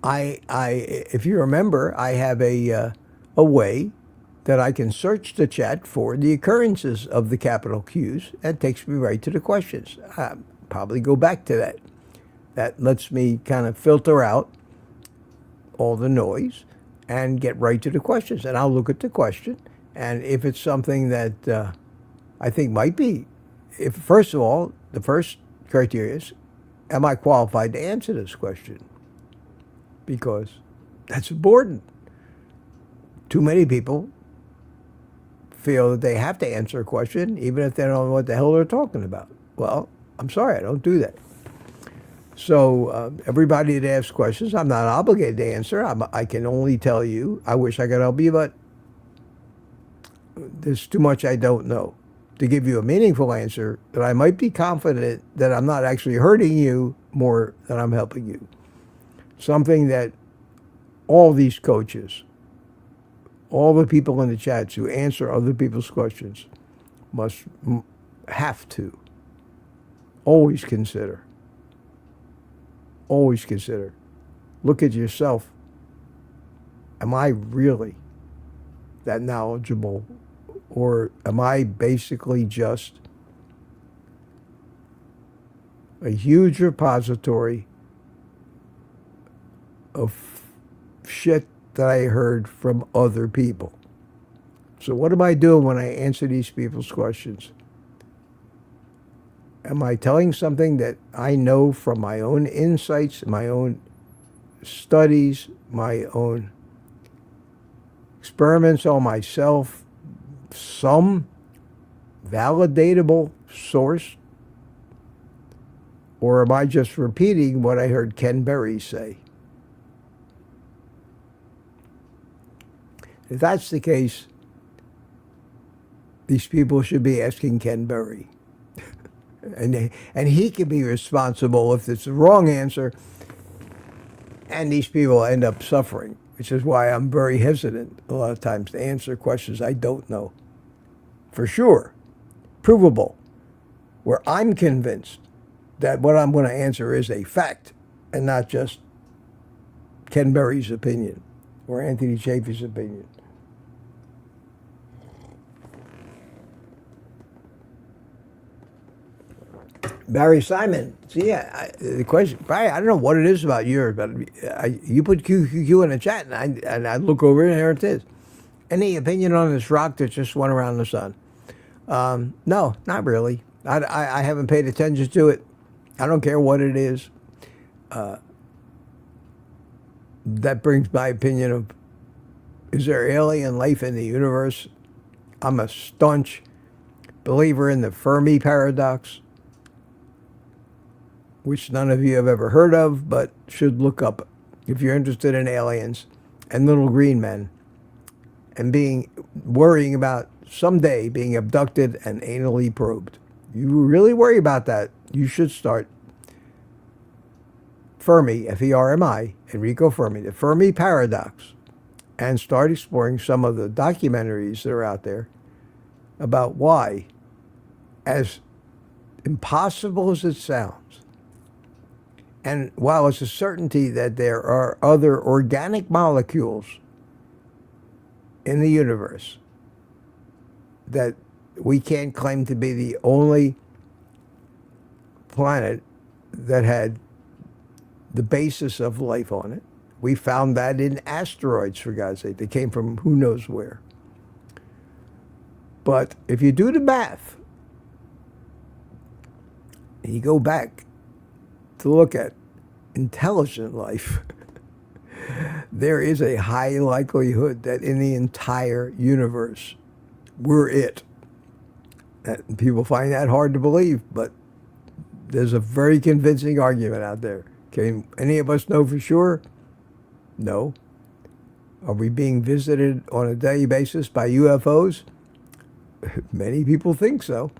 If you remember, I have a way that I can search the chat for the occurrences of the capital Qs and it takes me right to the questions. I'll probably go back to that. that lets me kind of filter out all the noise and get right to the questions. And I'll look at the question, and if it's something that I think might be, if first of all, the first criteria is, am I qualified to answer this question? Because that's important. Too many people feel that they have to answer a question even if they don't know what the hell they're talking about. Well, I'm sorry, I don't do that. So everybody that asks questions, I'm not obligated to answer. I can only tell you, I wish I could help you, but there's too much I don't know to give you a meaningful answer that I might be confident that I'm not actually hurting you more than I'm helping you. Something that all these coaches, all the people in the chats who answer other people's questions have to always consider. Always consider. Look at yourself. Am I really that knowledgeable? Or am I basically just a huge repository of shit that I heard from other people? So what am I doing when I answer these people's questions? Am I telling something that I know from my own insights, my own studies, my own experiments on myself, some validatable source? Or am I just repeating what I heard Ken Berry say? If that's the case, these people should be asking Ken Berry. And he can be responsible if it's the wrong answer, and these people end up suffering, which is why I'm very hesitant a lot of times to answer questions I don't know. For sure, provable, where I'm convinced that what I'm going to answer is a fact and not just Ken Berry's opinion or Anthony Chaffee's opinion. Barry Simon, see, the question, Barry, I don't know what it is about yours, but you put QQQ in the chat, and I look over it, and there it is. Any opinion on this rock that just went around the sun? No, not really. I haven't paid attention to it. I don't care what it is. That brings my opinion of, is there alien life in the universe? I'm a staunch believer in the Fermi paradox, which none of you have ever heard of, but should look up if you're interested in aliens and little green men and worrying about someday being abducted and anally probed. You really worry about that, you should start Fermi, F-E-R-M-I, Enrico Fermi, the Fermi paradox, and start exploring some of the documentaries that are out there about why, as impossible as it sounds, and while it's a certainty that there are other organic molecules in the universe, that we can't claim to be the only planet that had the basis of life on it. We found that in asteroids, for God's sake. They came from who knows where. But if you do the math, and you go back to look at intelligent life, there is a high likelihood that in the entire universe, we're it. And people find that hard to believe, but there's a very convincing argument out there. Can any of us know for sure? No. Are we being visited on a daily basis by UFOs? Many people think so.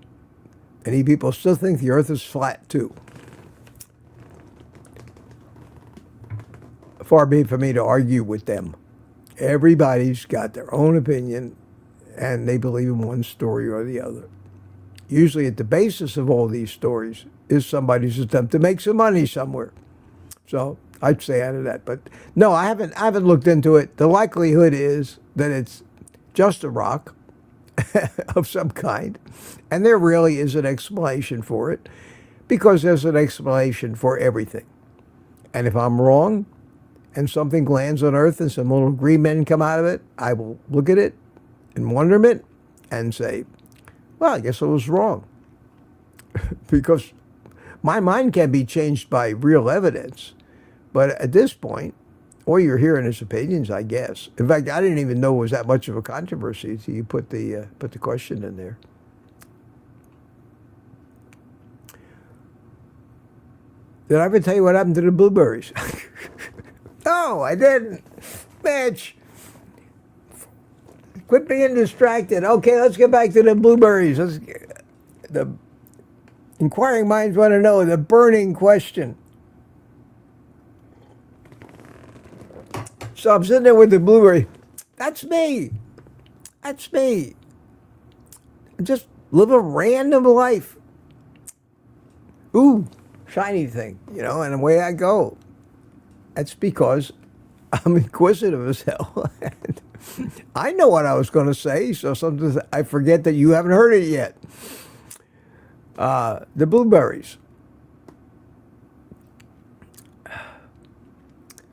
Many people still think the Earth is flat, too. Far be it for me to argue with them. Everybody's got their own opinion, and they believe in one story or the other. Usually at the basis of all these stories is somebody's attempt to make some money somewhere. So I'd stay out of that. But no, I haven't looked into it. The likelihood is that it's just a rock of some kind, and there really is an explanation for it, because there's an explanation for everything. And if I'm wrong and something lands on Earth and some little green men come out of it, I will look at it in wonderment and say, well, I guess I was wrong. Because my mind can be changed by real evidence. But at this point, all you're hearing is opinions, I guess. In fact, I didn't even know it was that much of a controversy until you put the question in there. Did I ever tell you what happened to the blueberries? No, I didn't. Mitch, quit being distracted. Okay, let's get back to the blueberries. The inquiring minds want to know the burning question. So I'm sitting there with the blueberry. That's me. That's me. Just live a random life. Ooh, shiny thing, and away I go. That's because I'm inquisitive as hell. And I know what I was going to say, so sometimes I forget that you haven't heard it yet. The blueberries.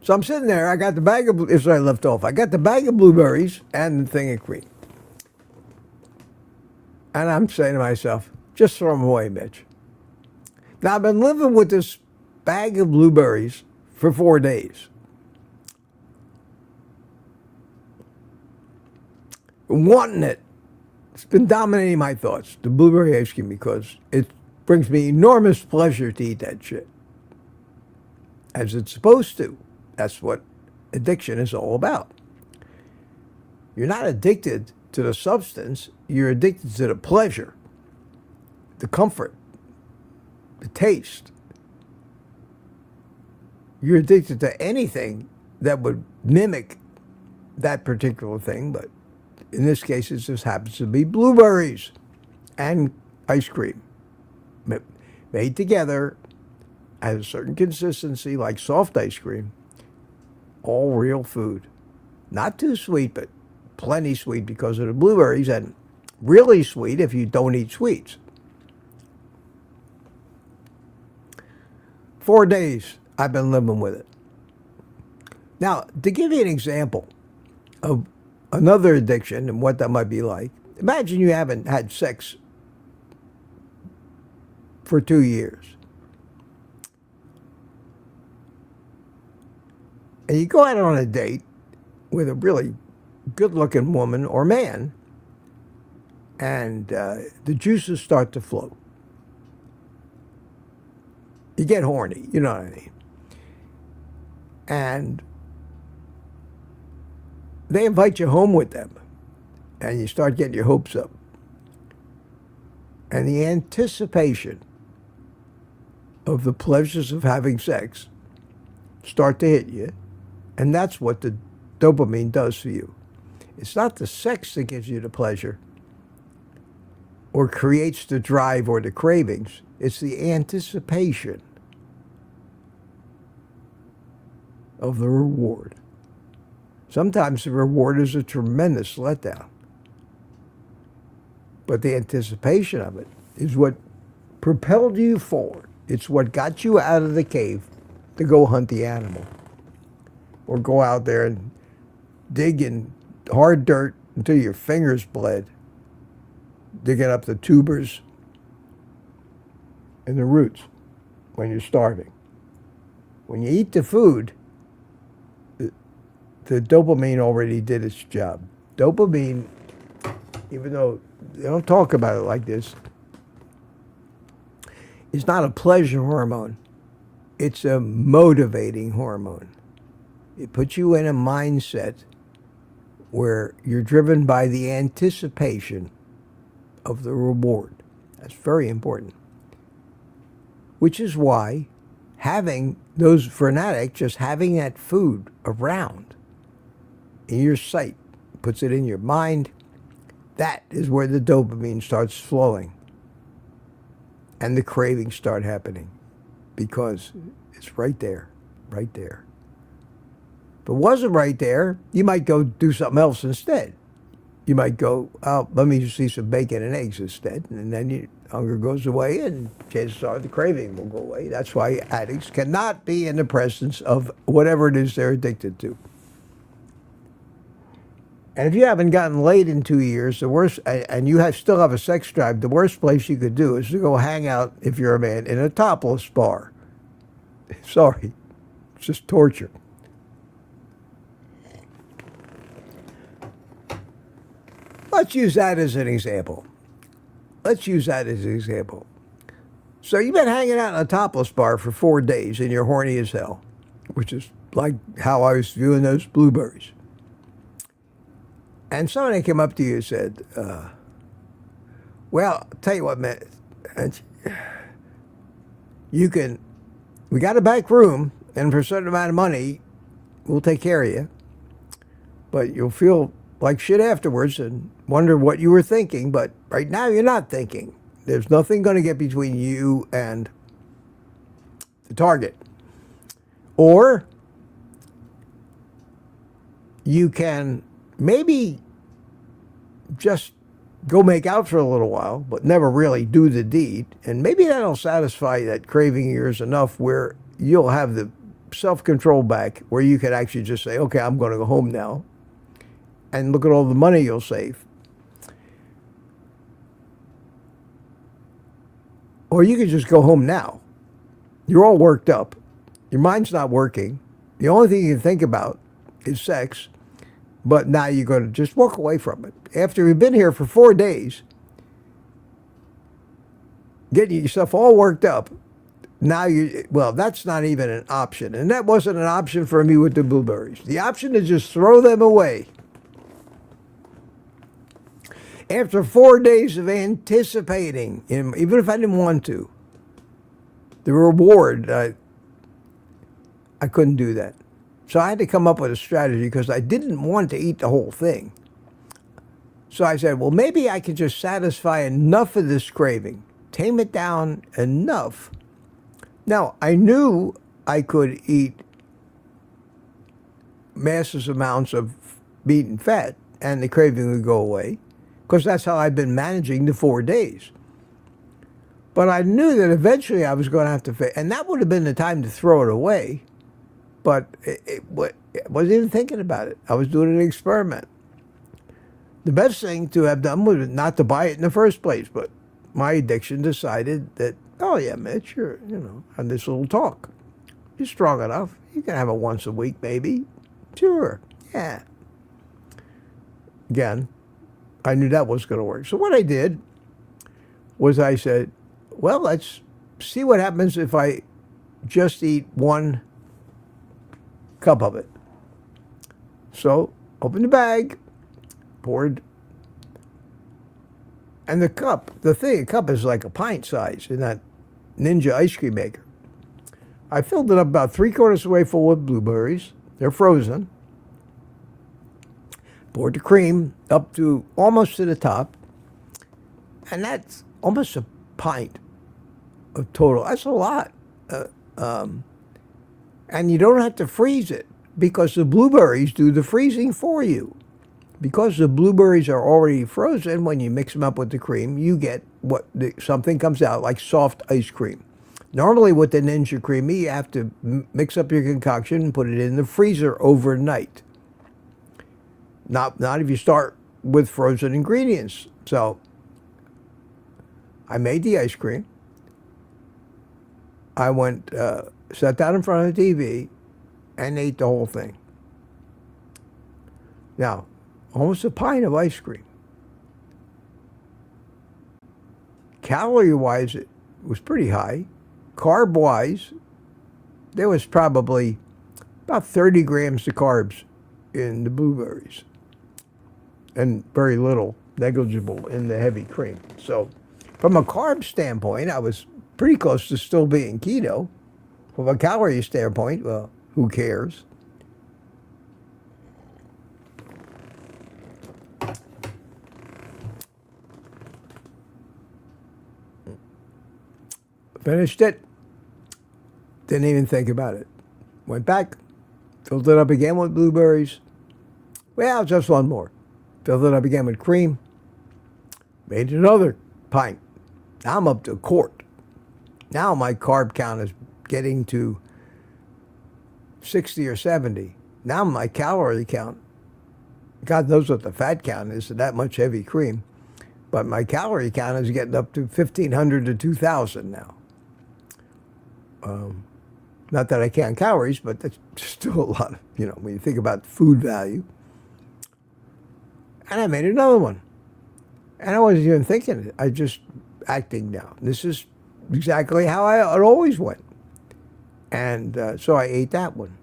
So I'm sitting there. I got the bag of, if I left off, I got the bag of blueberries and the thing of cream. And I'm saying to myself, just throw them away, Mitch. Now, I've been living with this bag of blueberries for 4 days. Wanting it. It's been dominating my thoughts, the blueberry ice cream, because it brings me enormous pleasure to eat that shit. As it's supposed to. That's what addiction is all about. You're not addicted to the substance, you're addicted to the pleasure, the comfort, the taste. You're addicted to anything that would mimic that particular thing, but in this case, it just happens to be blueberries and ice cream made together at a certain consistency, like soft ice cream. All real food. Not too sweet, but plenty sweet because of the blueberries, and really sweet if you don't eat sweets. 4 days I've been living with it. Now, to give you an example of another addiction and what that might be like, imagine you haven't had sex for 2 years. And you go out on a date with a really good-looking woman or man, and the juices start to flow. You get horny, you know what I mean. And they invite you home with them, and you start getting your hopes up. And the anticipation of the pleasures of having sex start to hit you, and that's what the dopamine does for you. It's not the sex that gives you the pleasure or creates the drive or the cravings. It's the anticipation of the reward. Sometimes the reward is a tremendous letdown. But the anticipation of it is what propelled you forward. It's what got you out of the cave to go hunt the animal. Or go out there and dig in hard dirt until your fingers bled, digging up the tubers and the roots when you're starving. When you eat the food, the dopamine already did its job. Dopamine, even though they don't talk about it like this, is not a pleasure hormone. It's a motivating hormone. It puts you in a mindset where you're driven by the anticipation of the reward. That's very important. Which is why having those, for an addict, just having that food around in your sight, puts it in your mind, that is where the dopamine starts flowing. And the cravings start happening because it's right there, right there. If it wasn't right there, you might go do something else instead. you might go, oh, let me just eat some bacon and eggs instead. And then your hunger goes away, and chances are the craving will go away. That's why addicts cannot be in the presence of whatever it is they're addicted to. And if you haven't gotten laid in 2 years, the worst, and you still have a sex drive, the worst place you could do is to go hang out, if you're a man, in a topless bar. Sorry, it's just torture. Let's use that as an example. So you've been hanging out in a topless bar for 4 days, and you're horny as hell, which is like how I was viewing those blueberries. And somebody came up to you and said, well, I'll tell you what, man, we got a back room, and for a certain amount of money, we'll take care of you. But you'll feel like shit afterwards and wonder what you were thinking, but right now you're not thinking. There's nothing going to get between you and the target. Or you can maybe just go make out for a little while, but never really do the deed. And maybe that'll satisfy that craving of yours enough where you'll have the self-control back, where you can actually just say, okay, I'm going to go home now. And look at all the money you'll save. Or you could just go home now. You're all worked up. Your mind's not working. The only thing you can think about is sex. But now you're going to just walk away from it. After you've been here for 4 days, getting yourself all worked up, now that's not even an option. And that wasn't an option for me with the blueberries. The option is just throw them away. After 4 days of anticipating, even if I didn't want to, the reward, I couldn't do that. So I had to come up with a strategy because I didn't want to eat the whole thing. So I said, well, maybe I can just satisfy enough of this craving, tame it down enough. Now, I knew I could eat massive amounts of meat and fat and the craving would go away, because that's how I've been managing the 4 days. But I knew that eventually I was going to have to, and that would have been the time to throw it away. But I wasn't even thinking about it. I was doing an experiment. The best thing to have done was not to buy it in the first place. But my addiction decided that, oh yeah, Mitch, you're, on this little talk. You're strong enough. You can have it once a week, maybe. Sure, yeah. Again, I knew that was going to work. So what I did was I said, well, let's see what happens if I just eat 1 cup of it. So opened the bag, poured, and a cup is like a pint size in that Ninja ice cream maker. I filled it up about 3/4 of the way full with blueberries. They're frozen. Poured the cream up to almost to the top, and that's almost a pint of total. That's a lot. And you don't have to freeze it because the blueberries do the freezing for you. Because the blueberries are already frozen, when you mix them up with the cream, you get something comes out like soft ice cream. Normally with the Ninja Creamy, you have to mix up your concoction and put it in the freezer overnight. Not if you start with frozen ingredients. So I made the ice cream. I went, sat down in front of the TV and ate the whole thing. Now, almost a pint of ice cream. Calorie-wise, it was pretty high. Carb-wise, there was probably about 30 grams of carbs in the blueberries. And very little, negligible, in the heavy cream. So, from a carb standpoint, I was pretty close to still being keto. From a calorie standpoint, well, who cares? Finished it. Didn't even think about it. Went back, filled it up again with blueberries. Well, just one more. Filled it up again with cream. Made another pint. Now I'm up to a quart. Now my carb count is getting to 60 or 70. Now my calorie count, God knows what the fat count is, that much heavy cream. But my calorie count is getting up to 1,500 to 2,000 now. Not that I count calories, but that's still a lot, when you think about food value. And I made another one. And I wasn't even thinking it. I just acting now. This is exactly how it always went. And so I ate that one.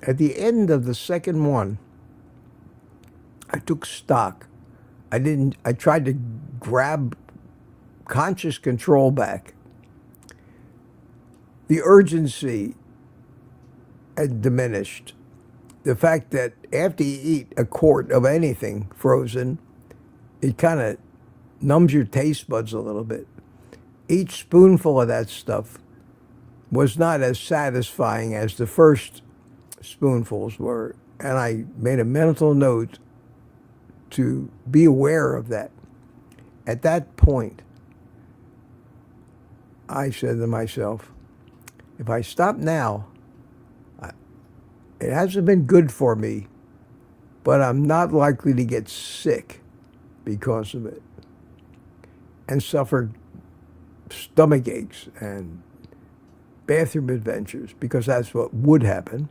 At the end of the second one, I took stock. I tried to grab conscious control back. The urgency had diminished. The fact that after you eat a quart of anything frozen, it kind of numbs your taste buds a little bit. Each spoonful of that stuff was not as satisfying as the first spoonfuls were. And I made a mental note to be aware of that. At that point, I said to myself, if I stop now, it hasn't been good for me, but I'm not likely to get sick because of it and suffer stomach aches and bathroom adventures, because that's what would happen.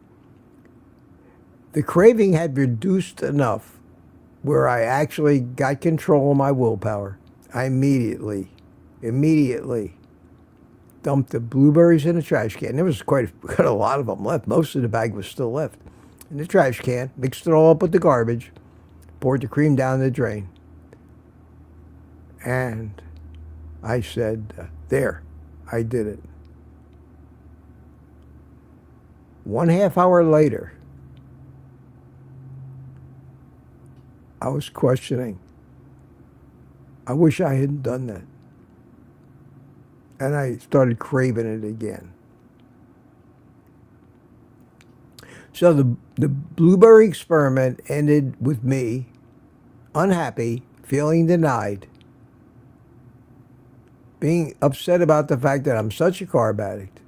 The craving had reduced enough where I actually got control of my willpower. I immediately dumped the blueberries in the trash can. There was quite a lot of them left. Most of the bag was still left in the trash can. Mixed it all up with the garbage. Poured the cream down the drain. And I said, there, I did it. 1/2 hour later, I was questioning. I wish I hadn't done that. And I started craving it again. So the blueberry experiment ended with me unhappy, feeling denied, being upset about the fact that I'm such a carb addict.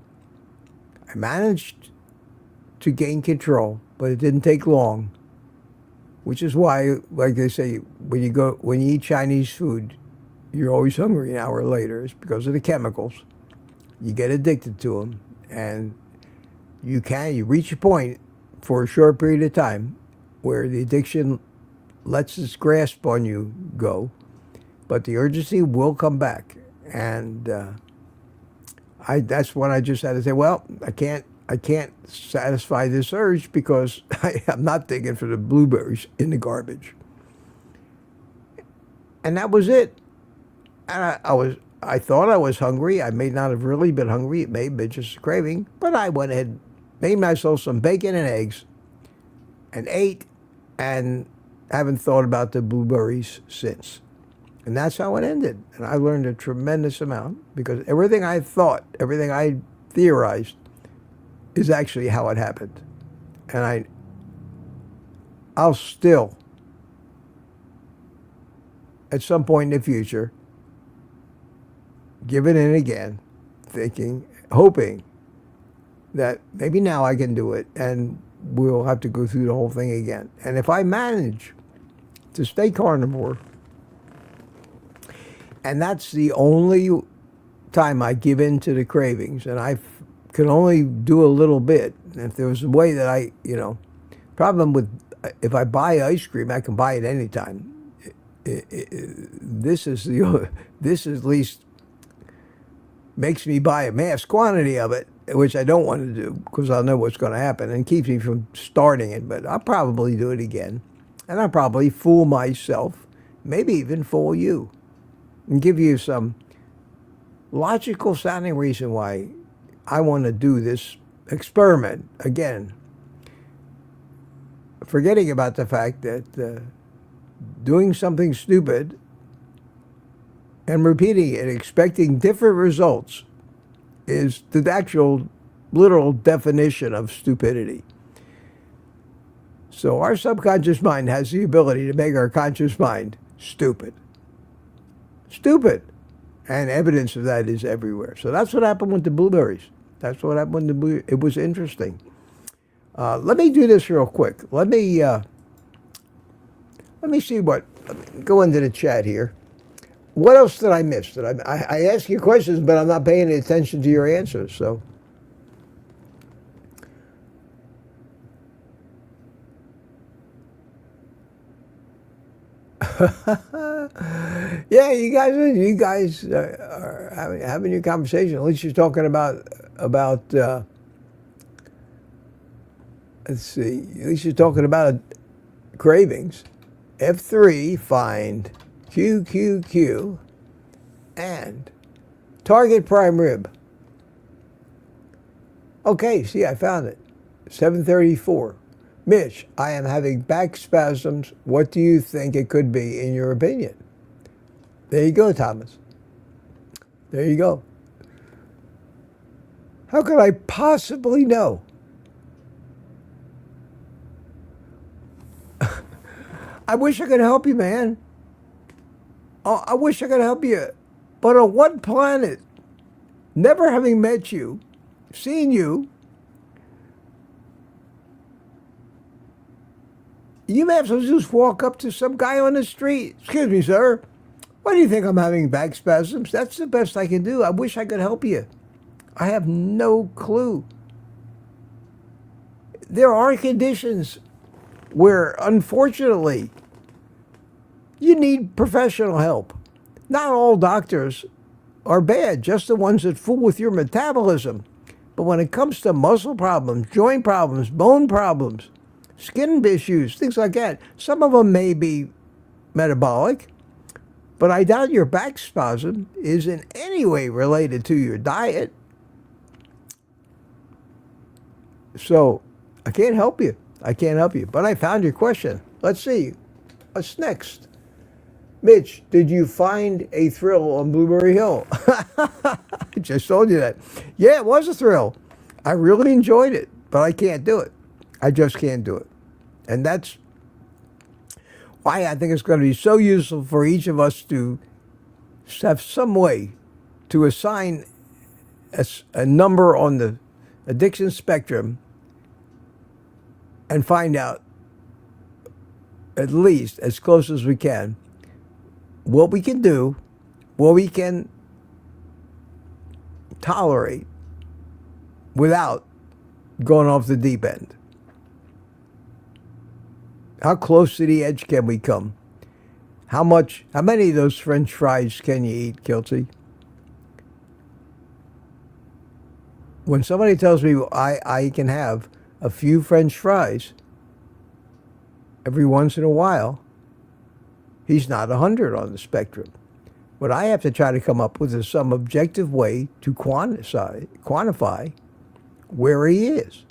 I managed to gain control, but it didn't take long, which is why, like they say, when you eat Chinese food, you're always hungry an hour later. It's because of the chemicals. You get addicted to them, and you reach a point for a short period of time where the addiction lets its grasp on you go, but the urgency will come back. And that's when I just had to say, well, I can't satisfy this urge because I'm not digging for the blueberries in the garbage. And that was it. And I thought I was hungry. I may not have really been hungry. It may have been just a craving. But I went ahead, made myself some bacon and eggs, and ate, and haven't thought about the blueberries since. And that's how it ended. And I learned a tremendous amount, because everything I thought, everything I theorized, is actually how it happened. And I'll still, at some point in the future, give it in again, hoping that maybe now I can do it, and we'll have to go through the whole thing again. And if I manage to stay carnivore, and that's the only time I give in to the cravings, and I can only do a little bit. And if there was a way that problem with, if I buy ice cream, I can buy it anytime. This is at least makes me buy a mass quantity of it, which I don't want to do because I'll know what's going to happen, and keeps me from starting it. But I'll probably do it again, and I'll probably fool myself, maybe even fool you, and give you some logical sounding reason why I want to do this experiment again, forgetting about the fact that doing something stupid and repeating it, expecting different results, is the actual literal definition of stupidity. So our subconscious mind has the ability to make our conscious mind stupid. Stupid. And evidence of that is everywhere. So that's what happened with the blueberries. That's what happened with the blueberries. It was interesting. Let me do this real quick. Let me see what, go into the chat here. What else did I miss? I ask you questions, but I'm not paying any attention to your answers. So, yeah, you guys are having your conversation. At least you're talking about. Let's see. At least you're talking about cravings. F3, find QQQ and target prime rib. Okay, see, I found it. 734. Mitch, I am having back spasms. What do you think it could be, in your opinion? There you go, Thomas. There you go. How could I possibly know? I wish I could help you, man. Oh, I wish I could help you. But on what planet, never having met you, seen you, you may have to just walk up to some guy on the street. Excuse me, sir. Why do you think I'm having back spasms? That's the best I can do. I wish I could help you. I have no clue. There are conditions where, unfortunately, you need professional help. Not all doctors are bad, just the ones that fool with your metabolism. But when it comes to muscle problems, joint problems, bone problems, skin issues, things like that, some of them may be metabolic, but I doubt your back spasm is in any way related to your diet. So I can't help you. I can't help you. But I found your question. Let's see. What's next? Mitch, did you find a thrill on Blueberry Hill? I just told you that. Yeah, it was a thrill. I really enjoyed it, but I can't do it. I just can't do it. And that's why I think it's going to be so useful for each of us to have some way to assign a number on the addiction spectrum and find out, at least as close as we can, what we can do, what we can tolerate without going off the deep end. How close to the edge can we come? How many of those French fries can you eat, Kilty? When somebody tells me I can have a few French fries every once in a while, he's not 100 on the spectrum. What I have to try to come up with is some objective way to quantify where he is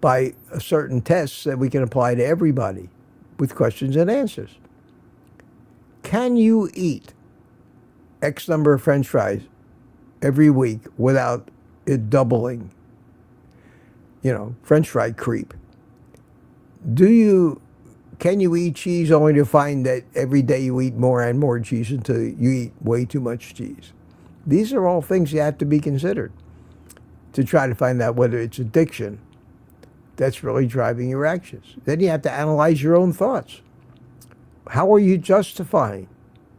by a certain tests that we can apply to everybody with questions and answers. Can you eat X number of French fries every week without it doubling? French fry creep. Can you eat cheese only to find that every day you eat more and more cheese until you eat way too much cheese? These are all things you have to be considered to try to find out whether it's addiction that's really driving your actions. Then you have to analyze your own thoughts. How are you justifying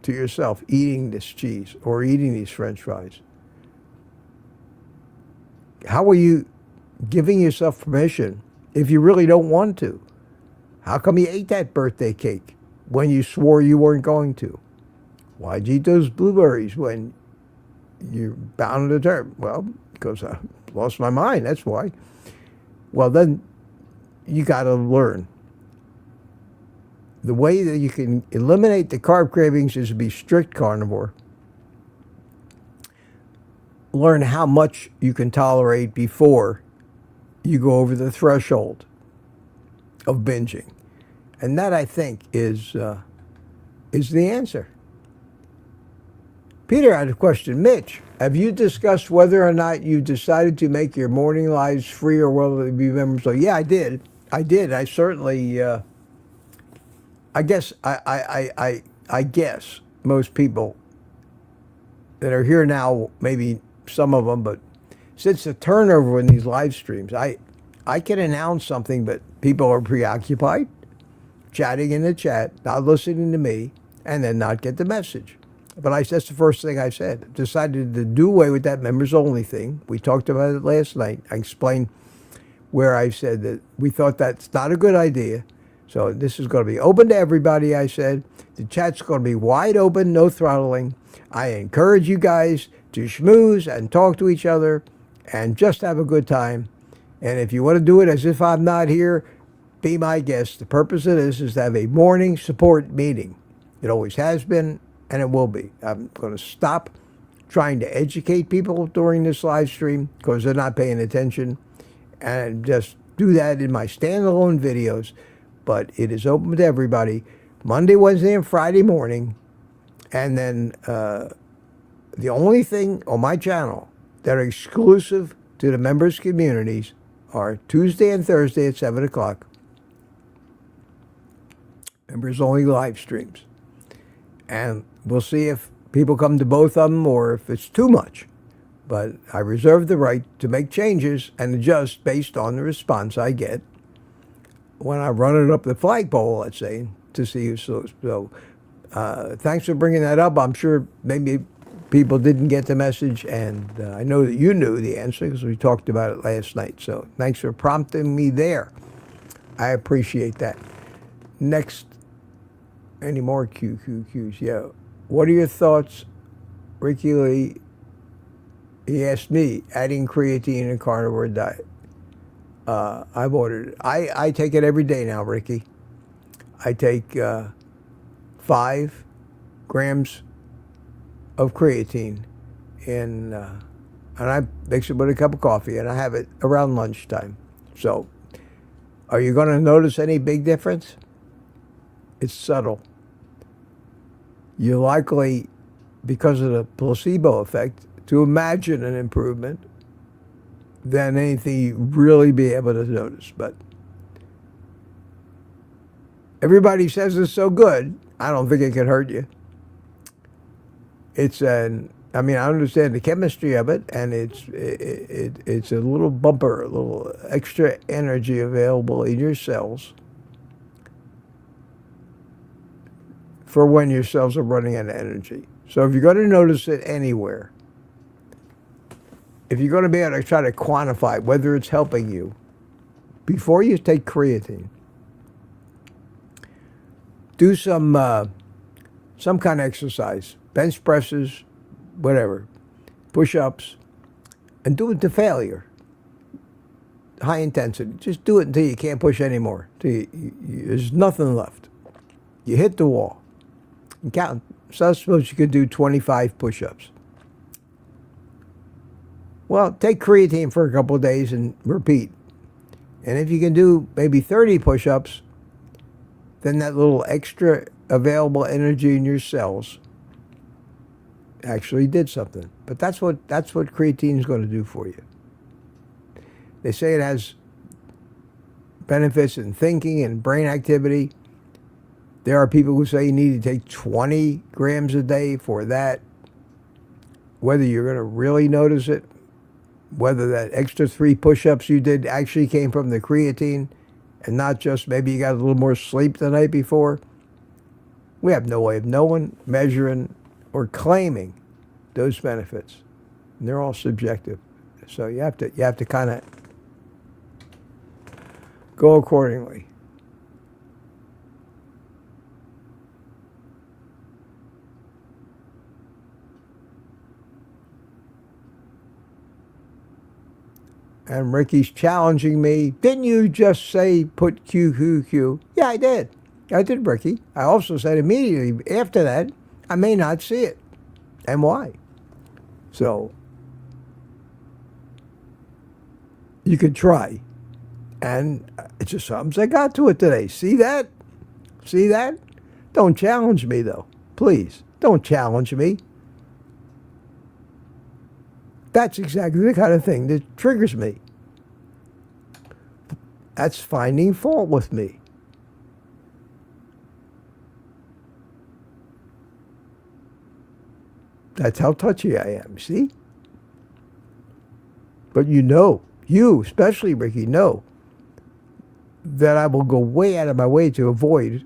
to yourself eating this cheese or eating these French fries? How are you giving yourself permission if you really don't want to? How come you ate that birthday cake when you swore you weren't going to? Why'd you eat those blueberries when you're bound to term? Well, because I lost my mind, that's why. Well, then you got to learn. The way that you can eliminate the carb cravings is to be strict carnivore. Learn how much you can tolerate before you go over the threshold of binging. And that, I think, is the answer. Peter had a question. Mitch, have you discussed whether or not you decided to make your morning lives free or will they be members? So yeah, I did. I did. I certainly. I guess. I guess most people that are here now, maybe some of them, but since the turnover in these live streams, I can announce something, but people are preoccupied, chatting in the chat, not listening to me, and then not get the message. But that's the first thing I said. Decided to do away with that members only thing. We talked about it last night. I explained where I said that we thought that's not a good idea. So this is going to be open to everybody, I said. The chat's going to be wide open, no throttling. I encourage you guys to schmooze and talk to each other and just have a good time. And if you want to do it as if I'm not here, be my guest. The purpose of this is to have a morning support meeting. It always has been, and it will be. I'm going to stop trying to educate people during this live stream because they're not paying attention, and just do that in my standalone videos. But it is open to everybody Monday, Wednesday, and Friday morning. And then the only thing on my channel that are exclusive to the members' communities are Tuesday and Thursday at 7 o'clock. Members only live streams. And we'll see if people come to both of them or if it's too much. But I reserve the right to make changes and adjust based on the response I get when I run it up the flagpole, let's say, to see who. So thanks for bringing that up. I'm sure maybe people didn't get the message, and I know that you knew the answer because we talked about it last night. So thanks for prompting me there. I appreciate that. Next, any more QQQs? Yeah. What are your thoughts, Ricky Lee? He asked me, adding creatine in carnivore diet. I've ordered it. I take it every day now, Ricky. I take 5 grams of creatine and I mix it with a cup of coffee, and I have it around lunchtime. So, are you going to notice any big difference? It's subtle. You're likely, because of the placebo effect, to imagine an improvement than anything you really be able to notice. But everybody says it's so good, I don't think it can hurt you. I understand the chemistry of it, and it's a little bumper, a little extra energy available in your cells for when your cells are running out of energy. So if you're going to notice it anywhere, if you're going to be able to try to quantify whether it's helping you, before you take creatine, do some kind of exercise, bench presses, whatever, push-ups, and do it to failure. High intensity. Just do it until you can't push anymore. There's nothing left. You hit the wall. And count. So I suppose you could do 25 push-ups. Well, take creatine for a couple of days and repeat. And if you can do maybe 30 push-ups, then that little extra available energy in your cells actually did something. But that's what creatine is going to do for you. They say it has benefits in thinking and brain activity. There are people who say you need to take 20 grams a day for that. Whether you're going to really notice it, whether that extra 3 push-ups you did actually came from the creatine and not just maybe you got a little more sleep the night before, we have no way of knowing, measuring, or claiming those benefits. And they're all subjective. So you have to kind of go accordingly. And Ricky's challenging me. Didn't you just say put QQQ? Yeah, I did. I did, Ricky. I also said immediately after that, I may not see it. And why? So, you could try. And it just happens I got to it today. See that? See that? Don't challenge me, though. Please, don't challenge me. That's exactly the kind of thing that triggers me. That's finding fault with me. That's how touchy I am, see? But you, especially Ricky, know that I will go way out of my way to avoid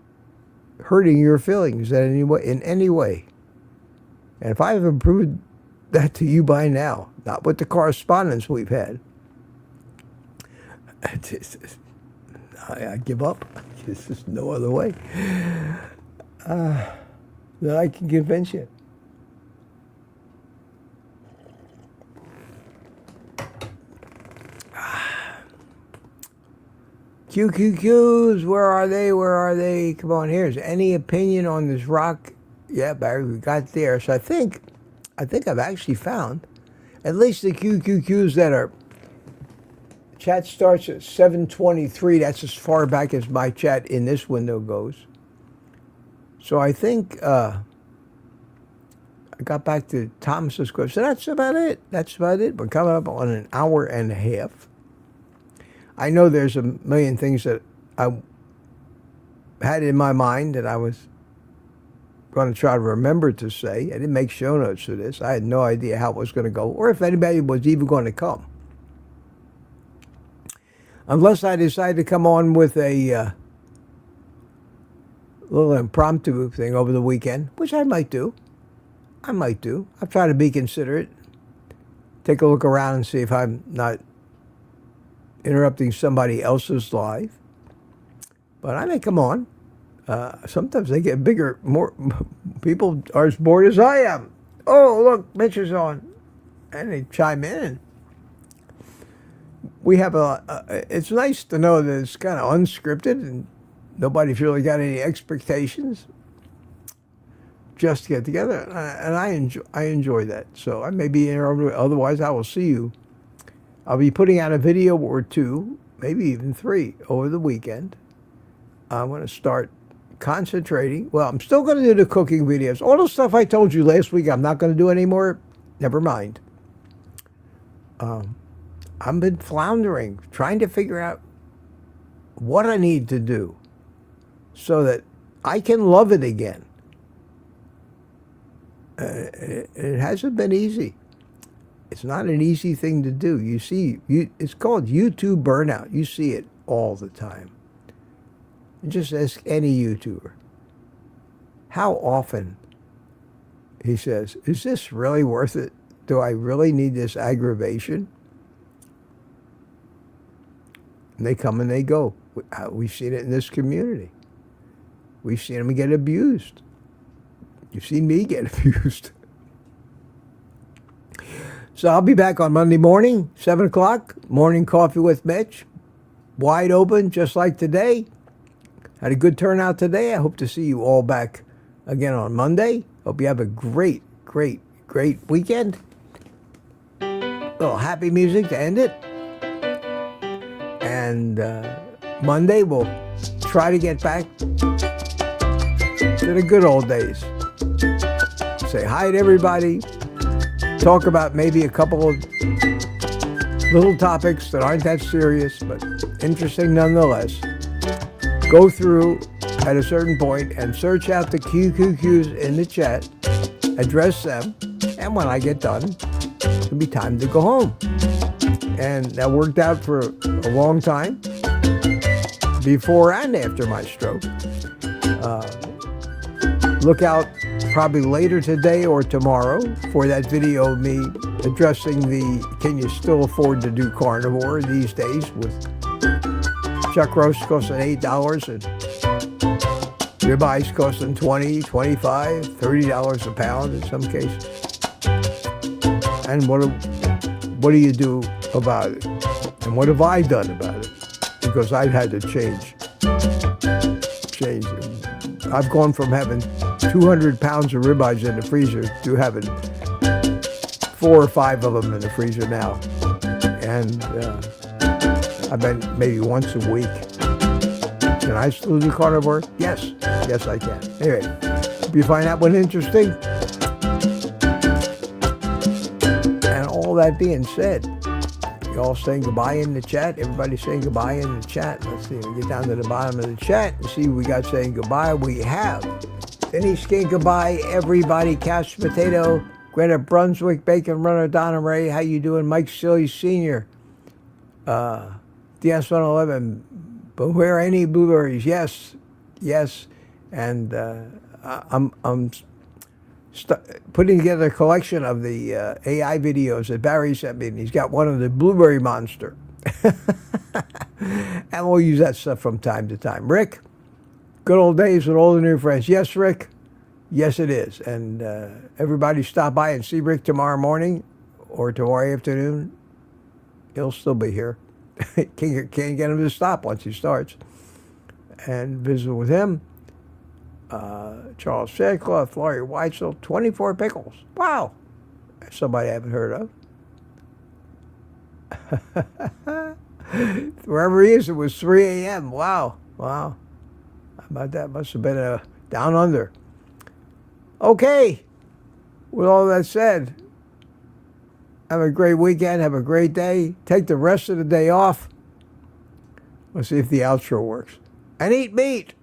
hurting your feelings in any way. And if I haven't proved that to you by now, not with the correspondence we've had, I give up. There's just no other way that I can convince you. QQQs, where are they? Where are they? Come on, here's any opinion on this rock? Yeah, Barry, we got there. So I think I've actually found at least the QQQs that are. Chat starts at 7:23. That's as far back as my chat in this window goes. So I think I got back to Thomas's question. So that's about it. We're coming up on an hour and a half. I know there's a million things that I had in my mind that I was going to try to remember to say. I didn't make show notes for this. I had no idea how it was going to go or if anybody was even going to come. Unless I decide to come on with a little impromptu thing over the weekend, which I might do. I'll try to be considerate. Take a look around and see if I'm not interrupting somebody else's life. But I may come on. Sometimes they get bigger. More people are as bored as I am. Oh, look, Mitch is on. And they chime in. We have it's nice to know that it's kind of unscripted and nobody's really got any expectations. Just to get together. And I enjoy that. So I may be interrupted. Otherwise, I will see you. I'll be putting out a video or two, maybe even 3 over the weekend. I'm going to start concentrating. Well, I'm still going to do the cooking videos. All the stuff I told you last week I'm not going to do anymore. Never mind. I've been floundering, trying to figure out what I need to do so that I can love it again. It hasn't been easy. It's not an easy thing to do. You see, it's called YouTube burnout. You see it all the time. And just ask any YouTuber. How often, he says, is this really worth it? Do I really need this aggravation? And they come and they go. We've seen it in this community. We've seen them get abused. You've seen me get abused. So I'll be back on Monday morning, 7 o'clock, morning coffee with Mitch. Wide open, just like today. Had a good turnout today. I hope to see you all back again on Monday. Hope you have a great, great, great weekend. A little happy music to end it. And Monday we'll try to get back to the good old days. Say hi to everybody. Talk about maybe a couple of little topics that aren't that serious, but interesting nonetheless. Go through at a certain point and search out the QQQs in the chat, address them, and when I get done, it'll be time to go home. And that worked out for a long time, before and after my stroke. Look out probably later today or tomorrow for that video of me addressing the can you still afford to do carnivore these days with chuck roast costing $8 and ribeyes costing $20, $25, $30 a pound in some cases. And what do you do about it? And what have I done about it? Because I've had to change. I've gone from having 200 pounds of ribeyes in the freezer to having 4 or 5 of them in the freezer now. And I've been maybe once a week. Can I still do carnivore? Yes. Yes, I can. Anyway, hope you find that one interesting. And all that being said, You all saying goodbye in the chat? Everybody saying goodbye in the chat. Let's see. We get down to the bottom of the chat and see what we got saying goodbye. We have Vinny Skin goodbye. Everybody, Couch Potato, Greta Brunswick, Bacon Runner, Donna Ray. How you doing? Mike Silly Sr. DS111. Beware any blueberries. Yes. Yes. And I'm putting together a collection of the AI videos that Barry sent me, and he's got one of the blueberry monster. And we'll use that stuff from time to time. Rick, good old days with all the new friends. Yes, Rick. Yes, it is. And everybody stop by and see Rick tomorrow morning or tomorrow afternoon. He'll still be here. Can't get him to stop once he starts. And visit with him. Charles Sandcloth, Laurie Weitzel, 24 Pickles. Wow. Somebody I haven't heard of. Wherever he is, it was 3 a.m. Wow. Wow. How about that? Must have been down under. Okay. With all that said, have a great weekend. Have a great day. Take the rest of the day off. Let's see if the outro works. And eat meat.